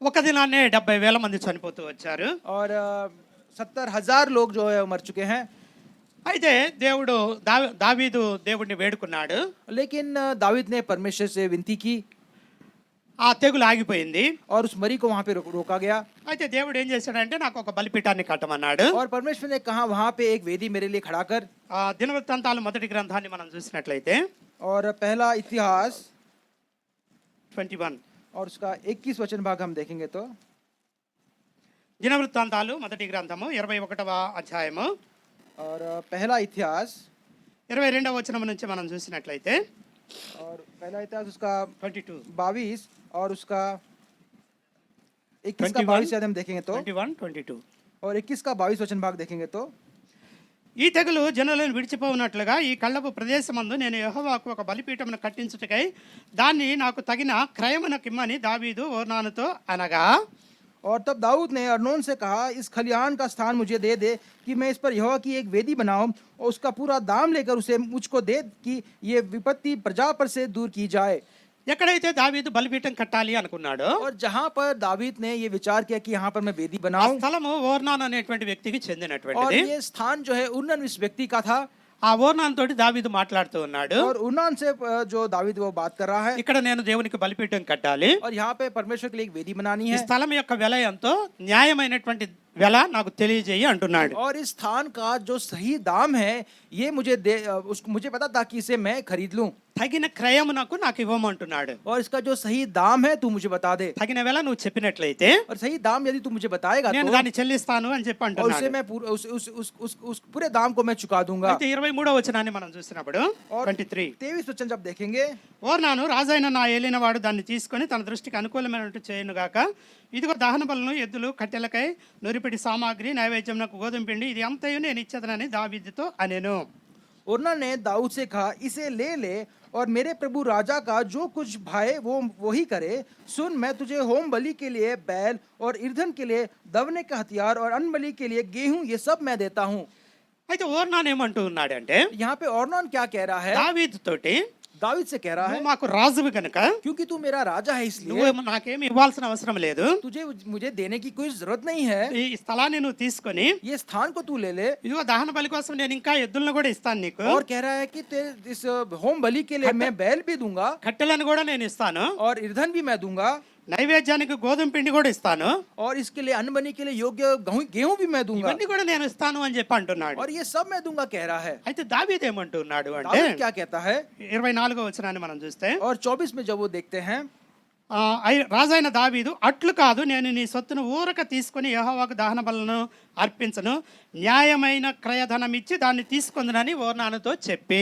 ఒక దినాన్నే 70,000 మంది చనిపోతూ వచ్చారు. और 70,000 लोग जो है मर चुके हैं. అయితే దేవుడు దావీదు దేవుడిని వేడుకున్నాడు. लेकिन दाऊद ने परमेश्वर से विनती की. ఆ తెగులు ఆగిపోయింది. और उस मरी को वहां पे रोका गया। అయితే దేవుడు ఏం చేశాడంటే నాకు ఒక బలిపీఠాన్ని కట్టమన్నాడు. और परमेश्वर ने कहा वहां पे एक वेदी मेरे लिए खड़ा कर। దినవృత్తాంతాలు మొదటి గ్రంథాన్ని మనం చూసినట్లయితే और पहला इतिहास 21 और उसका 21 वचन भाग हम देखेंगे तो దినవృత్తాంతాలు మొదటి గ్రంథము 21వ అధ్యాయము और पहला इतिहास 22వ వచనం నుంచి మనం చూసినట్లయితే और पहला इतिहास उसका 22 22 और उसका 21 का 21 22 हम देखेंगे तो 21 22 और 21 का 22 वचन भाग देखेंगे तो ఈ తెగులు జనులను విడిచిపోవునట్లుగా ఈ కళ్ళపు ప్రదేశమందు నేను యెహోవాకు ఒక బలిపీఠమును కట్టించుటకై దాన్ని నాకు తగిన క్రయమునకిమ్మని దావీదు ఓర్నానుతో అనగా और तब दाऊद ने अर्नोन से कहा इस खलिहान का स्थान मुझे दे दे कि मैं इस पर यहोवा की एक वेदी बनाऊं और उसका पूरा दाम लेकर उसे मुझको दे कि ये विपत्ति प्रजा पर से दूर की जाए। ఎక్కడైతే దావీదు బలిపీఠం కట్టాలి అనుకున్నాడో और जहां पर दावीद ने ये विचार किया कि यहाँ पर मैं वेदी ఆ बनाऊं స్థలము ఓర్నాన్ అనేటువంటి వ్యక్తికి और చెందినటువంటిది. ये स्थान जो है उन्नन इस व्यक्ति का था। ఆ ఓర్నాన్ తోటి దావీదు మాట్లాడుతూ ఉన్నాడు. और उन्नान से जो दावीद वो बात कर रहा है ఇక్కడ నేను దేవునికి బలిపీఠం కట్టాలి. और यहाँ पे परमेश्वर के लिए एक वेदी बनानी ఈ है స్థలం యొక్క వెల ఎంతో న్యాయమైనటువంటి వెల నాకు తెలియజేయి అంటున్నాడు. और इस स्थान का जो सही दाम है ये मुझे दे उसको मुझे पता था कि इसे मैं खरीद लूं తగిన క్రయమునకు నాకు ఇవ్వమంటున్నాడు. और इसका जो सही दाम है तू मुझे बता दे తగిన వెల నువ్వు చెప్పినట్లయితే और सही दाम यदि तू मुझे बताएगा నేను तो దాన్ని చెల్లిస్తాను అని చెప్పి और उसे అంటున్నాడు. मैं उस पूरे दाम को मैं चुका दूंगा। అయితే 23వ వచనాన్ని మనం చూసినప్పుడు और 23 23 वचन जब देखेंगे ఓర్నాను రాజైన నా ఏలినవాడు దాన్ని తీసుకొని తన దృష్టికి అనుకూలమైనట్టు చేయనుగాక ఇదిగో దహన బలులను ఎద్దులు కట్టెలకై నురిపిడి సామాగ్రి నైవేద్యమునకు గోధుమ పిండి ఇది అంతయు నేను ఇచ్చేదనని దావీదుతో అనెను. ओर्ना ने दाऊद से कहा इसे ले ले और मेरे प्रभु राजा का जो कुछ भाए वो वही करे। सुन मैं तुझे होम बलि के लिए बैल और ईंधन के लिए दवने का हथियार और अन्न बलि के लिए गेहूं ये सब मैं देता हूँ। అయితే ఓర్నాన్ ఏమంటూ ఉన్నాడంటే यहाँ पे ओर्नान क्या कह रहा है? దావీదు తోటి दाऊद से कह रहा है నువ్వు మాకు రాజువి కనుక क्योंकि तू मेरा राजा है इसलिए నువ్వు నాకేమి ఇవ్వాల్సిన అవసరం లేదు. तुझे मुझे देने की कोई जरूरत नहीं है। ఈ స్థలాన్ని నువ్వు తీసుకొని ये स्थान को तू ले ले। ఇదిగో దహన బలి కోసం నేను ఇంకా ఎద్దులను కూడా ఇస్తాను నీకు. और कह रहा है कि इस होम बलि के लिए मैं बैल भी दूंगा కట్టెలను కూడా నేను ఇస్తాను. और ईंधन भी मैं दूंगा నైవేద్యానికి గోధుమ పిండి కూడా ఇస్తాను. और इसके लिए अन्न बलि के लिए योग्य गेहूं भी मैं दूंगा ఇవన్నీ కూడా నేను ఇస్తాను అని చెప్పి అంటున్నాడు. और ये सब मैं दूंगा कह रहा है। అయితే దావీదు ఏమంటున్నాడు అంటే दाऊद क्या कहता है? 24వ వచనాన్ని మనం చూస్తే और 24 में जब वो देखते हैं రాజైన దావీదు అట్లు కాదు నేను నీ సొత్తును ఊరక తీసుకొని యెహోవాకు దహన బలులను అర్పించను న్యాయమైన క్రయధనం ఇచ్చి దాన్ని తీసుకొందునని ఓర్నానుతో చెప్పి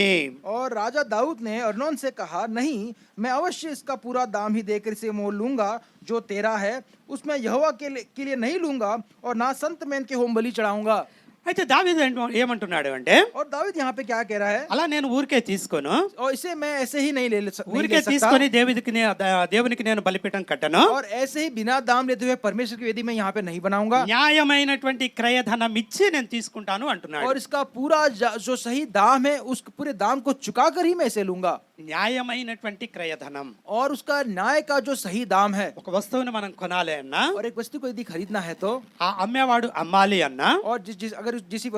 और राजा दाऊद ने अर्नोन से कहा नहीं मैं अवश्य इसका पूरा दाम ही देकर इसे मोल लूंगा जो तेरा है उसमें यहोवा के लिए नहीं लूंगा और ना संत में इनके होम बलि चढ़ाऊंगा। అయితే దావీదు ఏమంటున్నాడు అంటే और दाऊद यहाँ पे क्या कह रहा है? అలా నేను ఊరికే తీసుకోను और इसे मैं ऐसे ही नहीं ले ఊరికే सकता తీసుకొని దేవునికి నేను బలిపీఠం కట్టను. और ऐसे ही बिना दाम लेते हुए परमेश्वर की वेदी में यहाँ पे नहीं बनाऊंगा న్యాయమైనటువంటి క్రయధనం ఇచ్చి నేను తీసుకుంటాను అంటున్నాడు. और इसका पूरा जो सही दाम है उस पूरे दाम को चुका कर ही मैं इसे लूंगा। న్యాయమైనటువంటి క్రయధనం और उसका न्याय का जो सही दाम है ఒక వస్తువుని మనం కొనాలి అన్నా और एक वस्तु को यदि खरीदना है तो ఆ అమ్మేవాడు అమ్మాలి అన్నా और अगर किसी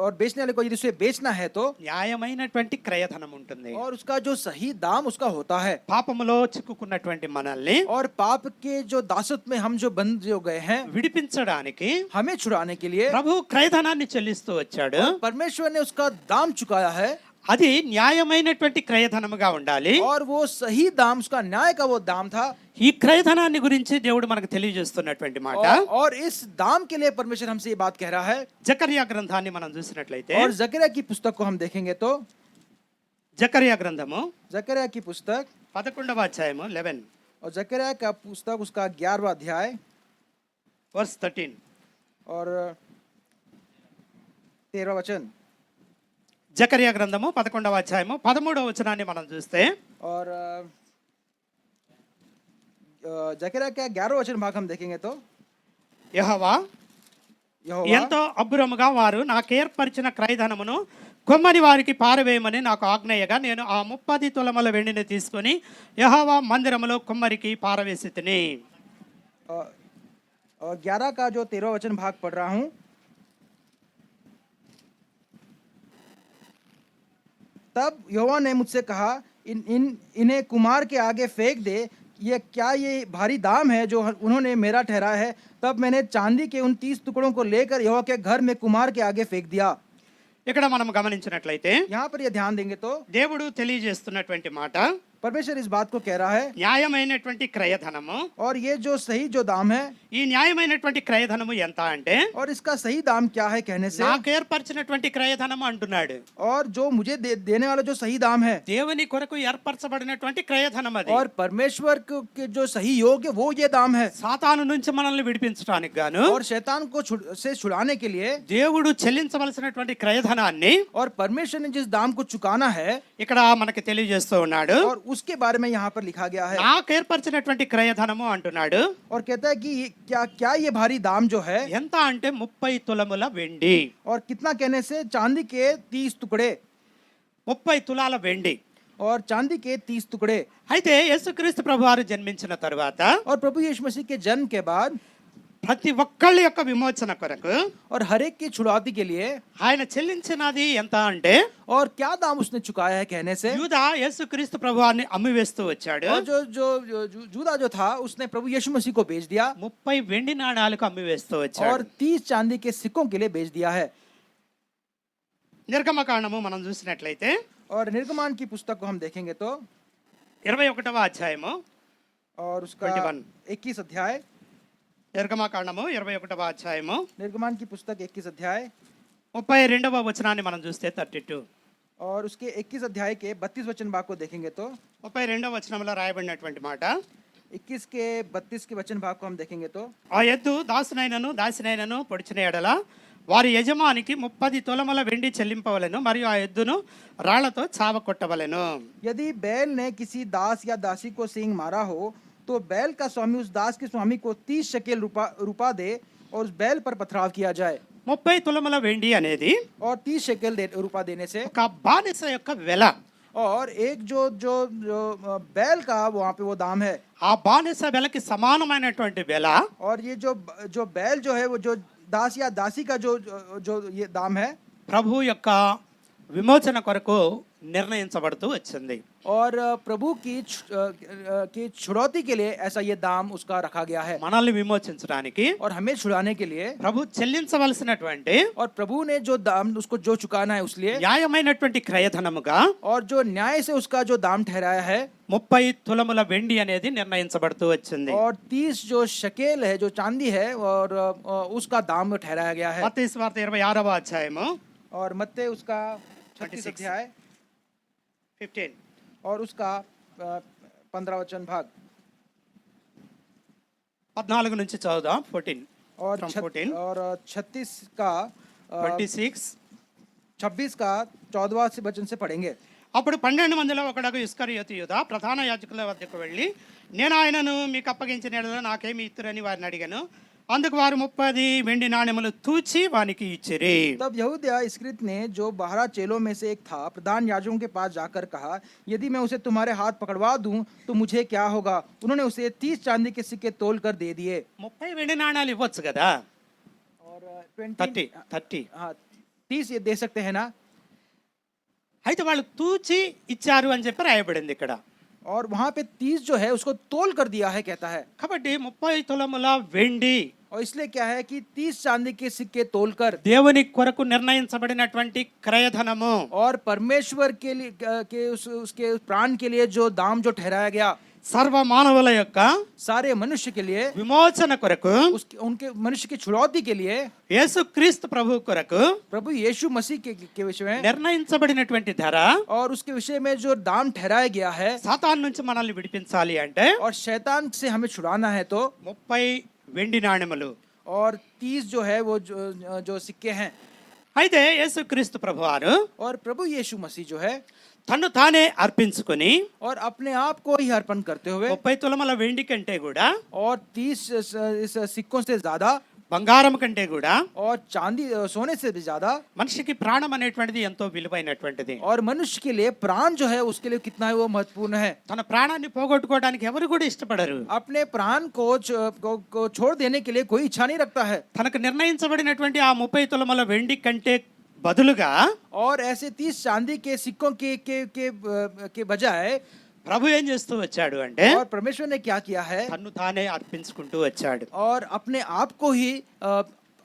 और बेचने वाले को यदि उसे बेचना है तो న్యాయమైనటువంటి క్రయధనం ఉంటుంది. और उसका जो सही दाम उसका होता है। పాపములో చిక్కుకున్నటువంటి మనల్ని और पाप के जो दासत्व में हम जो बंद जो गए हैं విడిపించడానికి हमें छुड़ाने के लिए ప్రభు క్రయధనాన్ని చెల్లిస్తూ వచ్చాడు. परमेश्वर ने उसका दाम चुकाया है అది న్యాయమైనటువంటి క్రయధనముగా ఉండాలి. और वो सही दाम उसका न्याय का वो दाम था। ఈ క్రయధనాన్ని గురించి దేవుడు మనకు తెలియజేస్తున్నటువంటి మాట और इस दाम के लिए परमेश्वर हमसे ये बात कह रहा है। జకర్యా గ్రంథాన్ని మనం చూసినట్లయితే और जकरिया की पुस्तक को हम देखेंगे तो జకర్యా గ్రంథము जकरिया की पुस्तक 11వ అధ్యాయము 11 और जकरिया का पुस्तक उसका 11वां अध्याय వర్స్ 13 और 13वां वचन। జకర్యా గ్రంథము 11వ అధ్యాయము 13వ వచనాన్ని మనం చూస్తే और जकरिया का 11वां वचन भाग हम देखेंगे तो యెహోవా यहोवा ఎంతో అబ్బురముగా వారు నాకేర్పరిచిన క్రయధనమును కొమ్మని వారికి పారవేయమని నాకు ఆజ్ఞయగా నేను ఆ 30 తులముల వెండిని తీసుకొని యెహోవా మందిరములో కొమ్మరికి పారవేసి తిని। और 11 का जो 13वां वचन भाग पढ़ रहा हूँ। तब यहोवा ने मुझसे कहा इन्हें कुम्हार के आगे फेंक दे ये भारी दाम है जो उन्होंने मेरा ठहराया है। तब मैंने चांदी के उन 30 टुकड़ों को लेकर यहोवा के घर में कुम्हार के आगे फेंक दिया। ఇక్కడ మనం గమనించినట్లయితే यहाँ पर ये ध्यान देंगे तो దేవుడు తెలియజేస్తున్నటువంటి మాట परमेश्वर इस बात को कह रहा है, న్యాయమైనటువంటి క్రయధనము, और ये जो सही जो दाम है, ఈ న్యాయమైనటువంటి క్రయధనము ఎంత అంటే और इसका सही दाम क्या है कहने से, నాకు ఏర్పరిచినటువంటి క్రయధనము అంటున్నాడు. और जो मुझे देने वाला जो सही दाम है, దేవుని కొరకు ఏర్పరచబడినటువంటి క్రయధనం అది. और परमेश्वर के जो सही योग है वो ये दाम है। సాతాను నుంచి మనల్ని విడిపించడానికి గాను और शैतान को से छुड़ाने के लिए దేవుడు చెల్లించవలసినటువంటి క్రయధనాన్ని और परमेश्वर ने जिस दाम को चुकाना है, ఇక్కడ మనకి తెలియజేస్తూ ఉన్నాడు. और उसके बारे में यहाँ पर लिखा गया है, నాకు ఏర్పరిచినటువంటి క్రయధనము అంటున్నాడు. और कहता है कि क्या ये भारी दाम जो है, ఎంత అంటే 30 తులముల వెండి. और कितना कहने से, चांदी के 30 टुकड़े, 30 తులాల వెండి. और चांदी के 30 टुकड़े। అయితే యేసుక్రీస్తు ప్రభువారు జన్మించిన తరువాత और प्रभु यीशु मसीह के जन्म के बाद ప్రతి ఒక్కళ్ళ యొక్క విమోచన కొరకు और हर एक की छुड़ौती के लिए ఆయన చెల్లించినది ఎంత అంటే, और क्या दाम उसने चुकाया है कहने से, యూదా యేసుక్రీస్తు ప్రభువారిని అమ్మివేస్తూ వచ్చాడు. और जूदा जो था उसने प्रभु यीशु मसीह को बेच दिया, 30 వెండి నాణాలకు అమ్మివేస్తూ వచ్చాడు. और 30 चांदी के सिक्कों के लिए बेच दिया है। నిర్గమకాండము మనం చూసినట్లయితే और निर्गमान की पुस्तक को हम देखेंगे तो 21వ అధ్యాయము और उसका 21 21 अध्याय, నిర్గమకాండము 21వ అధ్యాయము निर्गमान की पुस्तक 21 अध्याय 32వ వచనాన్ని మనం చూస్తే 32, और उसके 21 अध्याय के 32 वचन भाग को देखेंगे तो 32వ వచనంలో రాయబడినటువంటి మాట, 21 के 32 के वचन भाग को हम देखेंगे तो, ఆ ఎద్దు దాసినైనను పొడిచిన ఎడల వారి యజమానికి 30 తులముల వెండి చెల్లింపవలెను, మరియు ఆ ఎద్దును రాళ్లతో చావకొట్టవలెను. यदि बैल ने किसी दास या दासी को सींग मारा हो तो बैल का स्वामी उस दास के स्वामी को 30 शकेल रुपा दे और उस बैल पर पथराव किया जाए। 30 తులముల వెండి అనేది और 30 शकेल रुपा देने से, ఒక బానిస యొక్క వెల. और एक जो जो जो बैल का वहाँ पे वो दाम है, ఆ బానిస వెలకి సమానమైనటువంటి వెల और ये जो बैल जो है वो जो दास या दासी का जो ये दाम है, ప్రభు యొక్క విమోచన కొరకు నిర్ణయించబడుతూ వచ్చింది. और प्रभु की छुड़ौती के लिए ऐसा ये दाम उसका रखा गया है, మనల్ని విమోచించడానికి और हमें छुड़ाने के लिए, ప్రభు చెల్లించవలసినటువంటి और प्रभु ने जो दाम उसको जो चुकाना है उसलिए, న్యాయమైనటువంటి క్రయధనముగా और जो न्याय से उसका जो दाम ठहराया है, 30 తులముల వెండి అనేది నిర్ణయించబడుతూ వచ్చింది. और 30 जो शकेल है जो चांदी है, और उसका दाम ठहराया गया है। మత్తయి సువార్త 26వ అధ్యాయము और मत्ते उसका 36 अध्याय 15, और उसका 15 वचन भाग, 14 నుంచి చదువుదాం. 14 और from 14 और 36 का 26. 26 का 14वां से वचन से पढ़ेंगे। అప్పుడు 12 మందిలో ఒకడగు ఇస్కరియోతు యూదా ప్రధాన యాజకుల వద్దకు వెళ్ళి, నేను ఆయనను మీకు అప్పగించిన యెడల నాకేమి ఇత్తురని వారిని అడిగాను. అందుకు వారు 30 వెండి నాణెములు తూచి వానికి ఇచ్చిరి. तब यहूदा इस्करियोत ने, जो 12 चेलों में से एक था, प्रधान याजकों के पास जाकर कहा, यदि मैं उसे तुम्हारे हाथ पकड़वा दूं तो मुझे क्या होगा? उन्होंने उसे 30 चांदी के सिक्के तोल कर दे दिए। 30 వెండి నాణాలు ఇవ్వచ్చు కదా, और 30. हाँ 30 ये दे सकते हैं ना। అయితే వాళ్ళు తూచి ఇచ్చారు అని చెప్పి రాయబడింది ఇక్కడ. और वहाँ पे 30 जो है उसको तोल कर दिया है कहता है। కాబట్టి 30 తులముల వెండి और इसलिए क्या है कि 30 चांदी के सिक्के तोलकर దేవుని కొరకు నిర్ణయించబడినటువంటి క్రయధనము, और परमेश्वर के लिए उसके प्राण के लिए जो दाम जो ठहराया गया, సర్వ మానవుల యొక్క सारे मनुष्य के लिए, విమోచన కొరకు, उनके मनुष्य की छुड़ौती के लिए, యేసుక్రీస్తు ప్రభు కొరకు प्रभु यीशु मसीह के विषय में, నిర్ణయించబడినటువంటి ధర, और उसके विषय में जो दाम ठहराया गया है, సాతాను నుంచి మనల్ని విడిపించాలి అంటే और शैतान से हमें छुड़ाना है तो 30 వెండి నాణెములు, और 30 जो है वो जो सिक्के हैं। అయితే యేసుక్రీస్తు ప్రభువారు और प्रभु यीशु मसीह जो है తను తానే అర్పించుకొని और अपने आप को ही अर्पण करते हुए, 30 తులముల వెండి కంటే కూడా, और 30 इस सिक्कों से ज्यादा, బంగారం కంటే కూడా, और चांदी सोने से भी ज्यादा, మనిషికి ప్రాణం అనేటువంటిది ఎంతో విలువైనటువంటిది. और मनुष्य के लिए प्राण जो है उसके लिए कितना है वो महत्वपूर्ण है। తన ప్రాణాన్ని పోగొట్టుకోవడానికి ఎవరు కూడా ఇష్టపడరు. अपने प्राण को छोड़ देने के लिए कोई इच्छा नहीं रखता है। తనకు నిర్ణయించబడినటువంటి ఆ 30 తులముల వెండి కంటే బదులుగా और ऐसे 30 चांदी के सिक्कों के बजाय ప్రభు ఏం చేస్తూ వచ్చాడు అంటే और परमेश्वर ने क्या किया है తన్ను తానే అర్పించుకుంటూ వచ్చాడు. और अपने आप को ही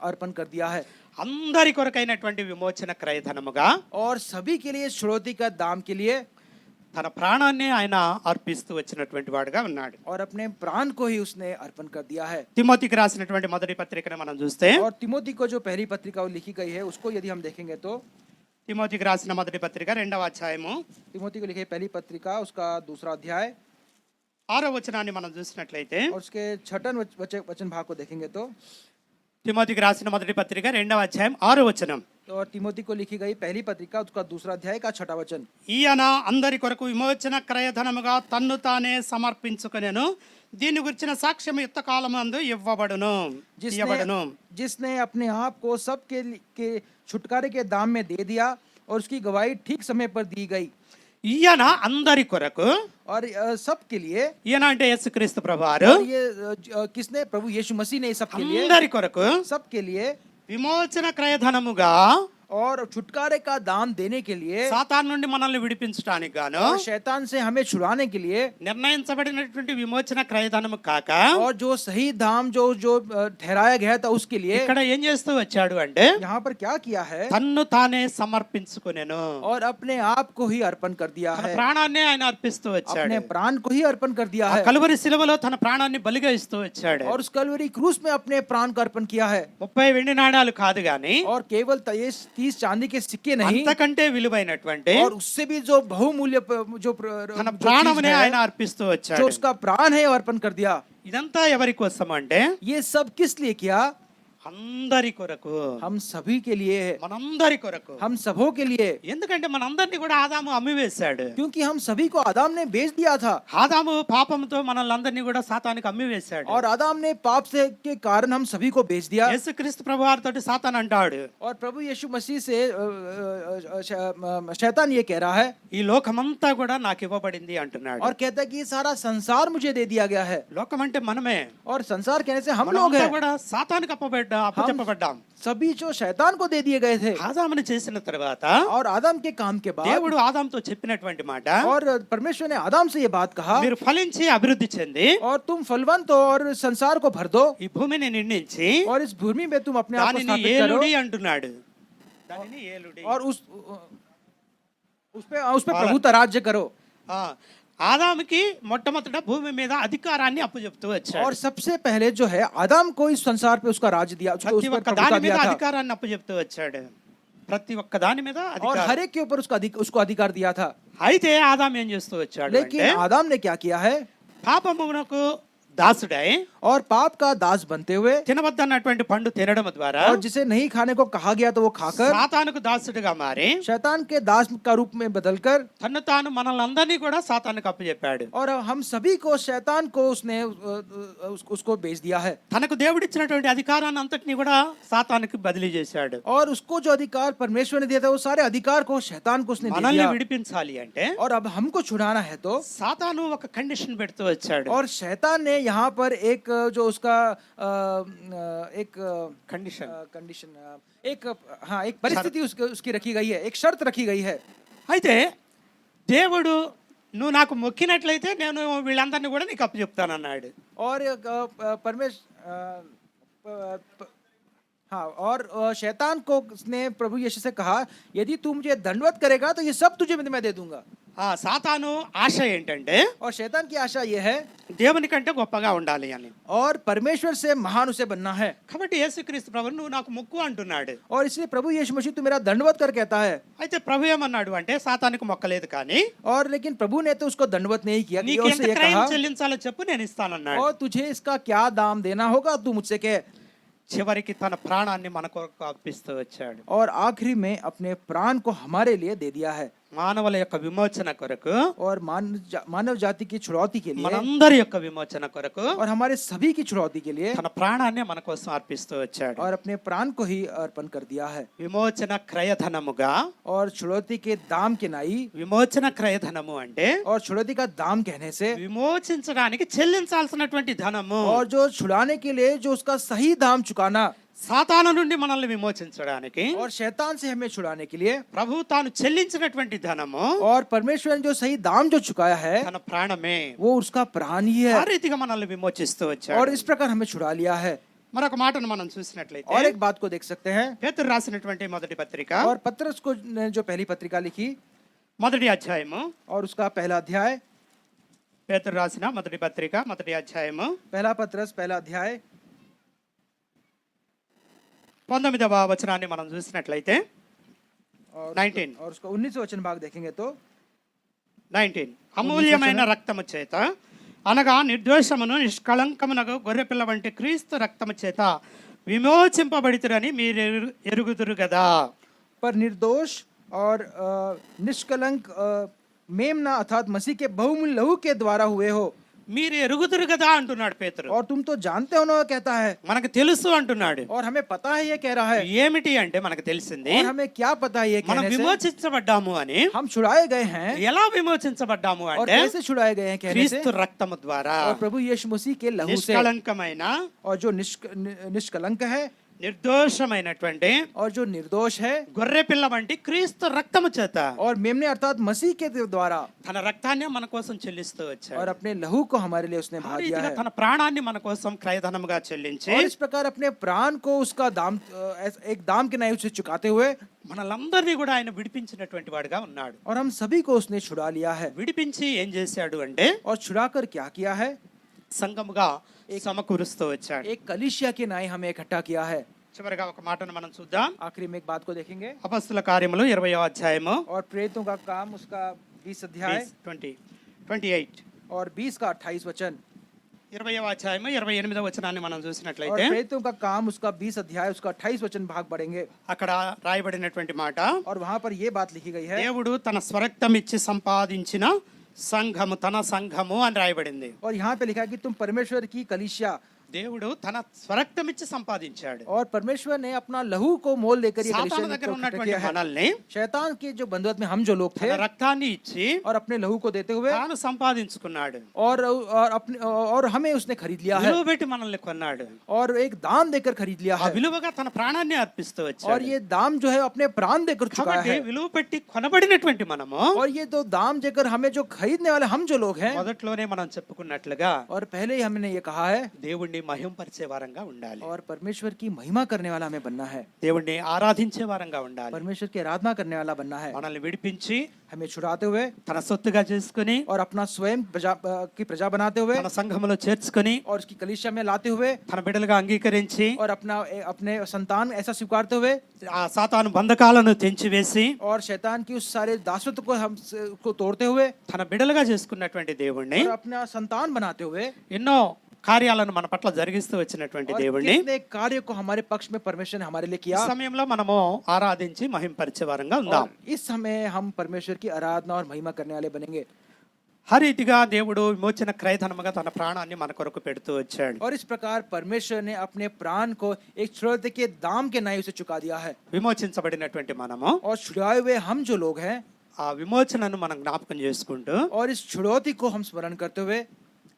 अर्पण कर दिया है అందరి కొరకైనటువంటి విమోచన క్రయధనముగా और सभी के लिए छुड़ौती का दाम के लिए తన ప్రాణాన్ని ఆయన అర్పిస్తూ వచ్చినటువంటి వాడుగా ఉన్నాడు. और अपने प्राण को ही उसने अर्पण कर दिया है। తిమోతికి రాసినటువంటి మొదటి పత్రికను మనం చూస్తే और तिमोथी को जो पहली पत्रिका वो लिखी गई है उसको यदि हम देखेंगे तो తిమోతికి రాసిన మొదటి పత్రిక 2వ అధ్యాయము तिमोथी को लिखी पहली पत्रिका उसका 2रा अध्याय 6వ వచనాన్ని మనం చూసినట్లయితే और उसके 6 वचन भाग को देखेंगे तो తిమోతికి రాసిన మొదటి పత్రిక 2వ అధ్యాయం 6వ వచనం. और तिमोथी को लिखी गई पहली पत्रिका उसका 2रा अध्याय का 6 वचन ఈయన అందరి కొరకు విమోచన క్రయధనముగా తన్ను తానే సమర్పించుకొనెను, దీని గురించిన సాక్ష్యం యుక్త కాలమందు ఇవ్వబడును ఇవ్వబడును. जिसने अपने आप को सब के छुटकारे के दाम में दे दिया और उसकी गवाही ठीक समय पर दी गई। ఈయన అందరి కొరకు, और सब के लिए ఈయన అంటే యేసుక్రీస్తు ప్రభువారు और ये किसने प्रभु यीशु मसीह ने सब के लिए అందరి కొరకు सब के लिए విమోచన క్రయధనముగా और छुटकारे का दाम देने के लिए సాతాను నుండి మనల్ని విడిపించడానికి గాను और शैतान से हमें छुड़ाने के लिए నిర్ణయించబడినటువంటి విమోచన క్రయధనము కాక और जो सही दाम जो जो ठहराया गया था उसके लिए ఇక్కడ ఏం చేస్తూ వచ్చాడు అంటే यहाँ पर क्या किया है తన్ను తానే సమర్పించుకొనెను, और अपने आप को ही अर्पण कर दिया తన है। ప్రాణాన్ని ఆయన అర్పిస్తూ వచ్చాడు. अपने प्राण को ही अर्पण कर दिया ఆ है కలువరి శిలువలో తన ప్రాణాన్ని బలిగా ఇస్తూ వచ్చాడు. और उस कलवरी क्रूस में अपने प्राण का अर्पण किया है। 30 వెండి నాణాలు కాదు గాని और केवल 30 चांदी के सिक्के नहीं అంతకంటే విలువైనటువంటి और उससे भी जो बहुमूल्य जो తన जो ప్రాణమునే चीज है, ఆయన అర్పిస్తూ जो వచ్చాడు. उसका प्राण है अर्पण कर दिया। ఇదంతా ఎవరి కోసం అంటే ये सब किस लिए किया అందరి కొరకు, हम सभी के लिए है, మనందరి కొరకు. हम सबों के लिए ఎందుకంటే మనందరినీ కూడా ఆదాము అమ్మివేశాడు. क्योंकि हम सभी को आदम ने बेच दिया था ఆదాము పాపంతో మనల్ని అందరినీ కూడా సాతానికి అమ్మివేశాడు. और आदम ने पाप से के कारण हम सभी को बेच दिया। యేసుక్రీస్తు ప్రభువారితో సాతాన్ అంటాడు, और प्रभु यीशु मसीह से शैतान ये कह रहा है ఈ లోకమంతా కూడా నాకు ఇవ్వబడింది అంటున్నాడు. और कहता है कि ये सारा संसार मुझे दे दिया गया है। లోకం అంటే మనమే. और संसार कहने से हम लोग మనమంతా हैं, కూడా సాతానికి అప్పచెప్పబడ్డాం. सभी जो शैतान को दे दिए गए थे। ఆదాముని చేసిన తర్వాత और आदम के काम के बाद దేవుడు ఆదాంతో చెప్పినటువంటి మాట, और परमेश्वर ने आदम से ये बात कहा మీరు ఫలించి అభివృద్ధి చెంది और तुम फलवंत हो और संसार को भर दो ఈ భూమిని నిండించి और इस भूमि में तुम अपने आप को దానిని स्थापित करो ఏలుడి అంటున్నాడు. దానిని ఏలుడి. और उस पे प्रभुता राज्य करो। ఆ, ఆదాముకి మొట్టమొదట భూమి మీద అధికారాన్ని అప్పచెప్తూ వచ్చాడు. और सबसे पहले जो है आदम को इस संसार पे उसका राज्य दिया, उसको उस ప్రతి पर ఒక్క प्रभुता దాని మీద दिया था। అధికారాన్ని అప్పచెప్తూ వచ్చాడు. ప్రతి ఒక్క దాని మీద और అధికారం. हर एक के ऊपर उसको अधिकार दिया था। అయితే ఆదాం ఏం చేస్తూ వచ్చాడు लेकिन అంటే आदम ने क्या किया है పాపమునకు దాసుడై और पाप का दास बनते हुए తినవద్దన్నటువంటి పండు తినడం ద్వారా और जिसे नहीं खाने को कहा गया तो वो खाकर సాతానుకు దాసుడిగా మారి शैतान के दास का रूप में बदलकर తను తాను మనల్ని అందరినీ కూడా సాతానుకు అప్పచెప్పాడు. और हम सभी को शैतान को उसने उसको बेच दिया है। తనకు దేవుడిచ్చినటువంటి అధికారాన్ని అంతటిని కూడా సాతానుకి బదిలీ చేశాడు. और उसको जो अधिकार परमेश्वर ने दिया था वो सारे अधिकार को शैतान को उसने दे మనల్ని दिया। విడిపించాలి అంటే और अब हमको छुड़ाना है तो సాతాను ఒక కండిషన్ పెడుతూ వచ్చాడు. और शैतान ने यहाँ पर एक जो उसका एक కండిషన్ कंडीशन एक हाँ एक परिस्थिति उसकी रखी गई है, एक शर्त रखी गई है। అయితే దేవుడు నువ్వు నాకు మొక్కినట్లయితే నేను వీళ్ళందరినీ కూడా నీకు అప్పచెప్తానన్నాడు. और हाँ और शैतान को उसने प्रभु यीशु से कहा यदि तू मुझे दंडवत करेगा तो ये सब तुझे मैं दे दूंगा। ఆ సాతాను ఆశ ఏంటంటే और शैतान की आशा ये है దేవుని కంటే గొప్పగా ఉండాలి అని. और परमेश्वर से महान उसे बनना है। కాబట్టి యేసుక్రీస్తు ప్రభు నువ్వు నాకు మొక్కు అంటున్నాడు. और इसलिए प्रभु यीशु मसीह तू मेरा दंडवत कर कहता है। అయితే ప్రభు ఏమన్నాడు అంటే సాతానికి మొక్కలేదు కానీ और लेकिन प्रभु ने तो उसको दंडवत नहीं किया, నీకు और ఎంత उससे ये క్రయం कहा చెల్లించాలో చెప్పు నేను ఇస్తానన్నాడు. और तुझे इसका क्या दाम देना होगा तू मुझसे कह। చివరికి తన ప్రాణాన్ని మన కొరకు అర్పిస్తూ వచ్చాడు. और आखिरी में अपने प्राण को हमारे लिए दे दिया है। మానవుల యొక్క విమోచన కొరకు, और मानव जाति की छुड़ौती के लिए మనందరి యొక్క విమోచన కొరకు और हमारे सभी की छुड़ौती के लिए తన ప్రాణాన్ని మన కోసం అర్పిస్తూ వచ్చాడు. और अपने प्राण को ही अर्पण कर दिया है। విమోచన క్రయధనముగా, और छुड़ौती के दाम के नाई విమోచన క్రయధనము అంటే और छुड़ौती का दाम कहने से విమోచించడానికి చెల్లించాల్సినటువంటి ధనము. और जो छुड़ाने के लिए जो उसका सही दाम चुकाना, సాతాను నుండి మనల్ని విమోచించడానికి और शैतान से हमें छुड़ाने के लिए ప్రభు తాను చెల్లించినటువంటి ధనము और परमेश्वर ने जो सही दाम जो चुकाया है తన ప్రాణమే. वो उसका प्राण ही ఆ है రీతిగా మనల్ని విమోచిస్తూ और వచ్చాడు. इस प्रकार हमें छुड़ा लिया है। మరొక మాటను మనం చూసినట్లయితే और एक बात को देख सकते हैं, పేతురు రాసినటువంటి మొదటి పత్రిక और पत्रस को ने जो पहली पत्रिका लिखी మొదటి అధ్యాయము, और उसका पहला अध्याय, పేతురు రాసిన మొదటి పత్రిక మొదటి అధ్యాయము पहला पत्रस पहला अध्याय 19వ వచనాన్ని మనం చూసినట్లయితే और 19 और उसका 19 वचन भाग देखेंगे तो 19 అమూల్యమైన రక్తము చేత అనగా నిర్దోషమును నిష్కళంకమునకు గొర్రెపిల్ల వంటి క్రీస్తు రక్తము చేత విమోచింపబడితురని మీరు ఎరుగుదురు కదా. पर निर्दोष और निष्कलंक मेमना अर्थात मसीह के बहुमूल्य लहू के द्वारा हुए हो। మీరు ఎరుగుదురు కదా అంటున్నాడు పేతురు. और तुम तो जानते हो ना, कहता है, మనకు తెలుసు అంటున్నాడు. और हमें पता है ये कह रहा है। ఏమిటి అంటే మనకు తెలిసింది और हमें क्या पता है ये మనం कहने से? విమోచించబడ్డాము అని. हम छुड़ाए गए हैं। ఎలా విమోచించబడ్డాము और అంటే कैसे छुड़ाए गए हैं कहने से? క్రీస్తు రక్తము ద్వారా और प्रभु यीशु मसीह के लहू से। నిష్కళంకమైన और जो निष्कलंक है నిర్దోషమైనటువంటి और जो निर्दोष है గొర్రె పిల్ల వంటి క్రీస్తు రక్తము చేత और मेमने अर्थात मसीह के द्वारा తన రక్తాన్ని మన కోసం చెల్లిస్తూ వచ్చాడు. और अपने लहू को हमारे लिए उसने ఆ बहा दिया రీతిగా है। తన ప్రాణాన్ని మన కోసం క్రయధనముగా చెల్లించి और इस प्रकार अपने प्राण को उसका दाम एक दाम के न्याय से चुकाते हुए మనలందరినీ కూడా ఆయన విడిపించినటువంటి వాడుగా ఉన్నాడు. और हम सभी को उसने छुड़ा लिया है। విడిపించి ఏం చేశాడు అంటే और छुड़ाकर क्या किया है? సంఘముగా సమకూరుస్తూ వచ్చాడు. एक कलीसिया के न्याय हमें इकट्ठा किया है। చివరిగా ఒక మాటను మనం చూద్దాం. आखिरी में एक बात को देखेंगे, అపొస్తలుల కార్యములు 20వ అధ్యాయము और प्रेरितों का काम उसका 20 अध्याय 28 और 20 का 28 वचन। 20వ అధ్యాయము 28వ వచనాన్ని మనం और చూసినట్లయితే प्रेरितों का काम उसका 20 अध्याय उसका 28 वचन भाग बढ़ेंगे। అక్కడ రాయబడినటువంటి మాట, और वहां पर ये बात लिखी गई है, దేవుడు తన స్వరక్తం ఇచ్చి సంపాదించిన సంఘము తన సంఘము అని రాయబడింది. और यहाँ पे लिखा है कि तुम परमेश्वर की कलीसिया। దేవుడు తన స్వరక్తం ఇచ్చి సంపాదించాడు. और परमेश्वर ने अपना लहू को मोल लेकर ये సాతాను कलीसिया దగ్గర को इकट्ठा ఉన్నటువంటి किया है। మనల్ని शैतान के जो बंधुत्व में हम जो लोग थे తన రక్తాన్ని ఇచ్చి और अपने लहू को देते हुए తాను సంపాదించుకున్నాడు. और अपने और हमें उसने खरीद लिया है విలువ పెట్టి మనల్ని కొన్నాడు. और एक दाम देकर खरीद लिया ఆ है। విలువగా తన ప్రాణాన్ని అర్పిస్తూ और వచ్చాడు. ये दाम जो है अपने प्राण देकर चुका కాబట్టి है। విలువ పెట్టి కొనబడినటువంటి మనము और ये तो दाम देकर हमें जो खरीदने वाले हम जो लोग हैं, మొదట్లోనే మనం చెప్పుకున్నట్లుగా और पहले ही हमने ये कहा है, దేవుణ్ణి మహింపరిచే వారంగా ఉండాలి. और परमेश्वर की महिमा करने वाला हमें बनना है। దేవుణ్ణి ఆరాధించే వారంగా ఉండాలి. परमेश्वर की आराधना करने वाला बनना है। మనల్ని విడిపించి हमें छुड़ाते हुए తన సొత్తుగా చేసుకుని और अपना स्वयं की प्रजा बनाते हुए తన సంఘములో చేర్చుకొని और उसकी कलीसिया में लाते हुए తన బిడ్డలుగా అంగీకరించి और अपने संतान ऐसा स्वीकारते हुए ఆ సాతాను బంధకాలను తెంచివేసి और शैतान की उस सारे दासत्व को को तोड़ते हुए తన బిడ్డలుగా చేసుకున్నటువంటి దేవుణ్ణి और अपना संतान बनाते हुए ఎన్నో కార్యాలను మన పట్ల జరిగిస్తూ వచ్చినటువంటి और దేవుణ్ణి कितने कार्य को हमारे पक्ष में परमेश्वर ने हमारे लिए ఈ किया। సమయంలో మనము ఆరాధించి మహింపరిచే వారంగా ఉందాం. और इस समय हम परमेश्वर की आराधना और महिमा करने वाले बनेंगे। ఆ రీతిగా దేవుడు విమోచన క్రయధనముగా తన ప్రాణాన్ని మన కొరకు పెడుతూ వచ్చాడు. और इस प्रकार परमेश्वर ने अपने प्राण को एक छुड़ौती के दाम के न्याय से चुका दिया है। విమోచించబడినటువంటి మనము और छुड़ाए हुए हम जो लोग हैं, ఆ విమోచనను మనం జ్ఞాపకం చేసుకుంటూ और इस छुड़ौती को हम स्मरण करते हुए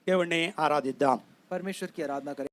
దేవుణ్ణి ఆరాధిద్దాం. परमेश्वर की आराधना करें।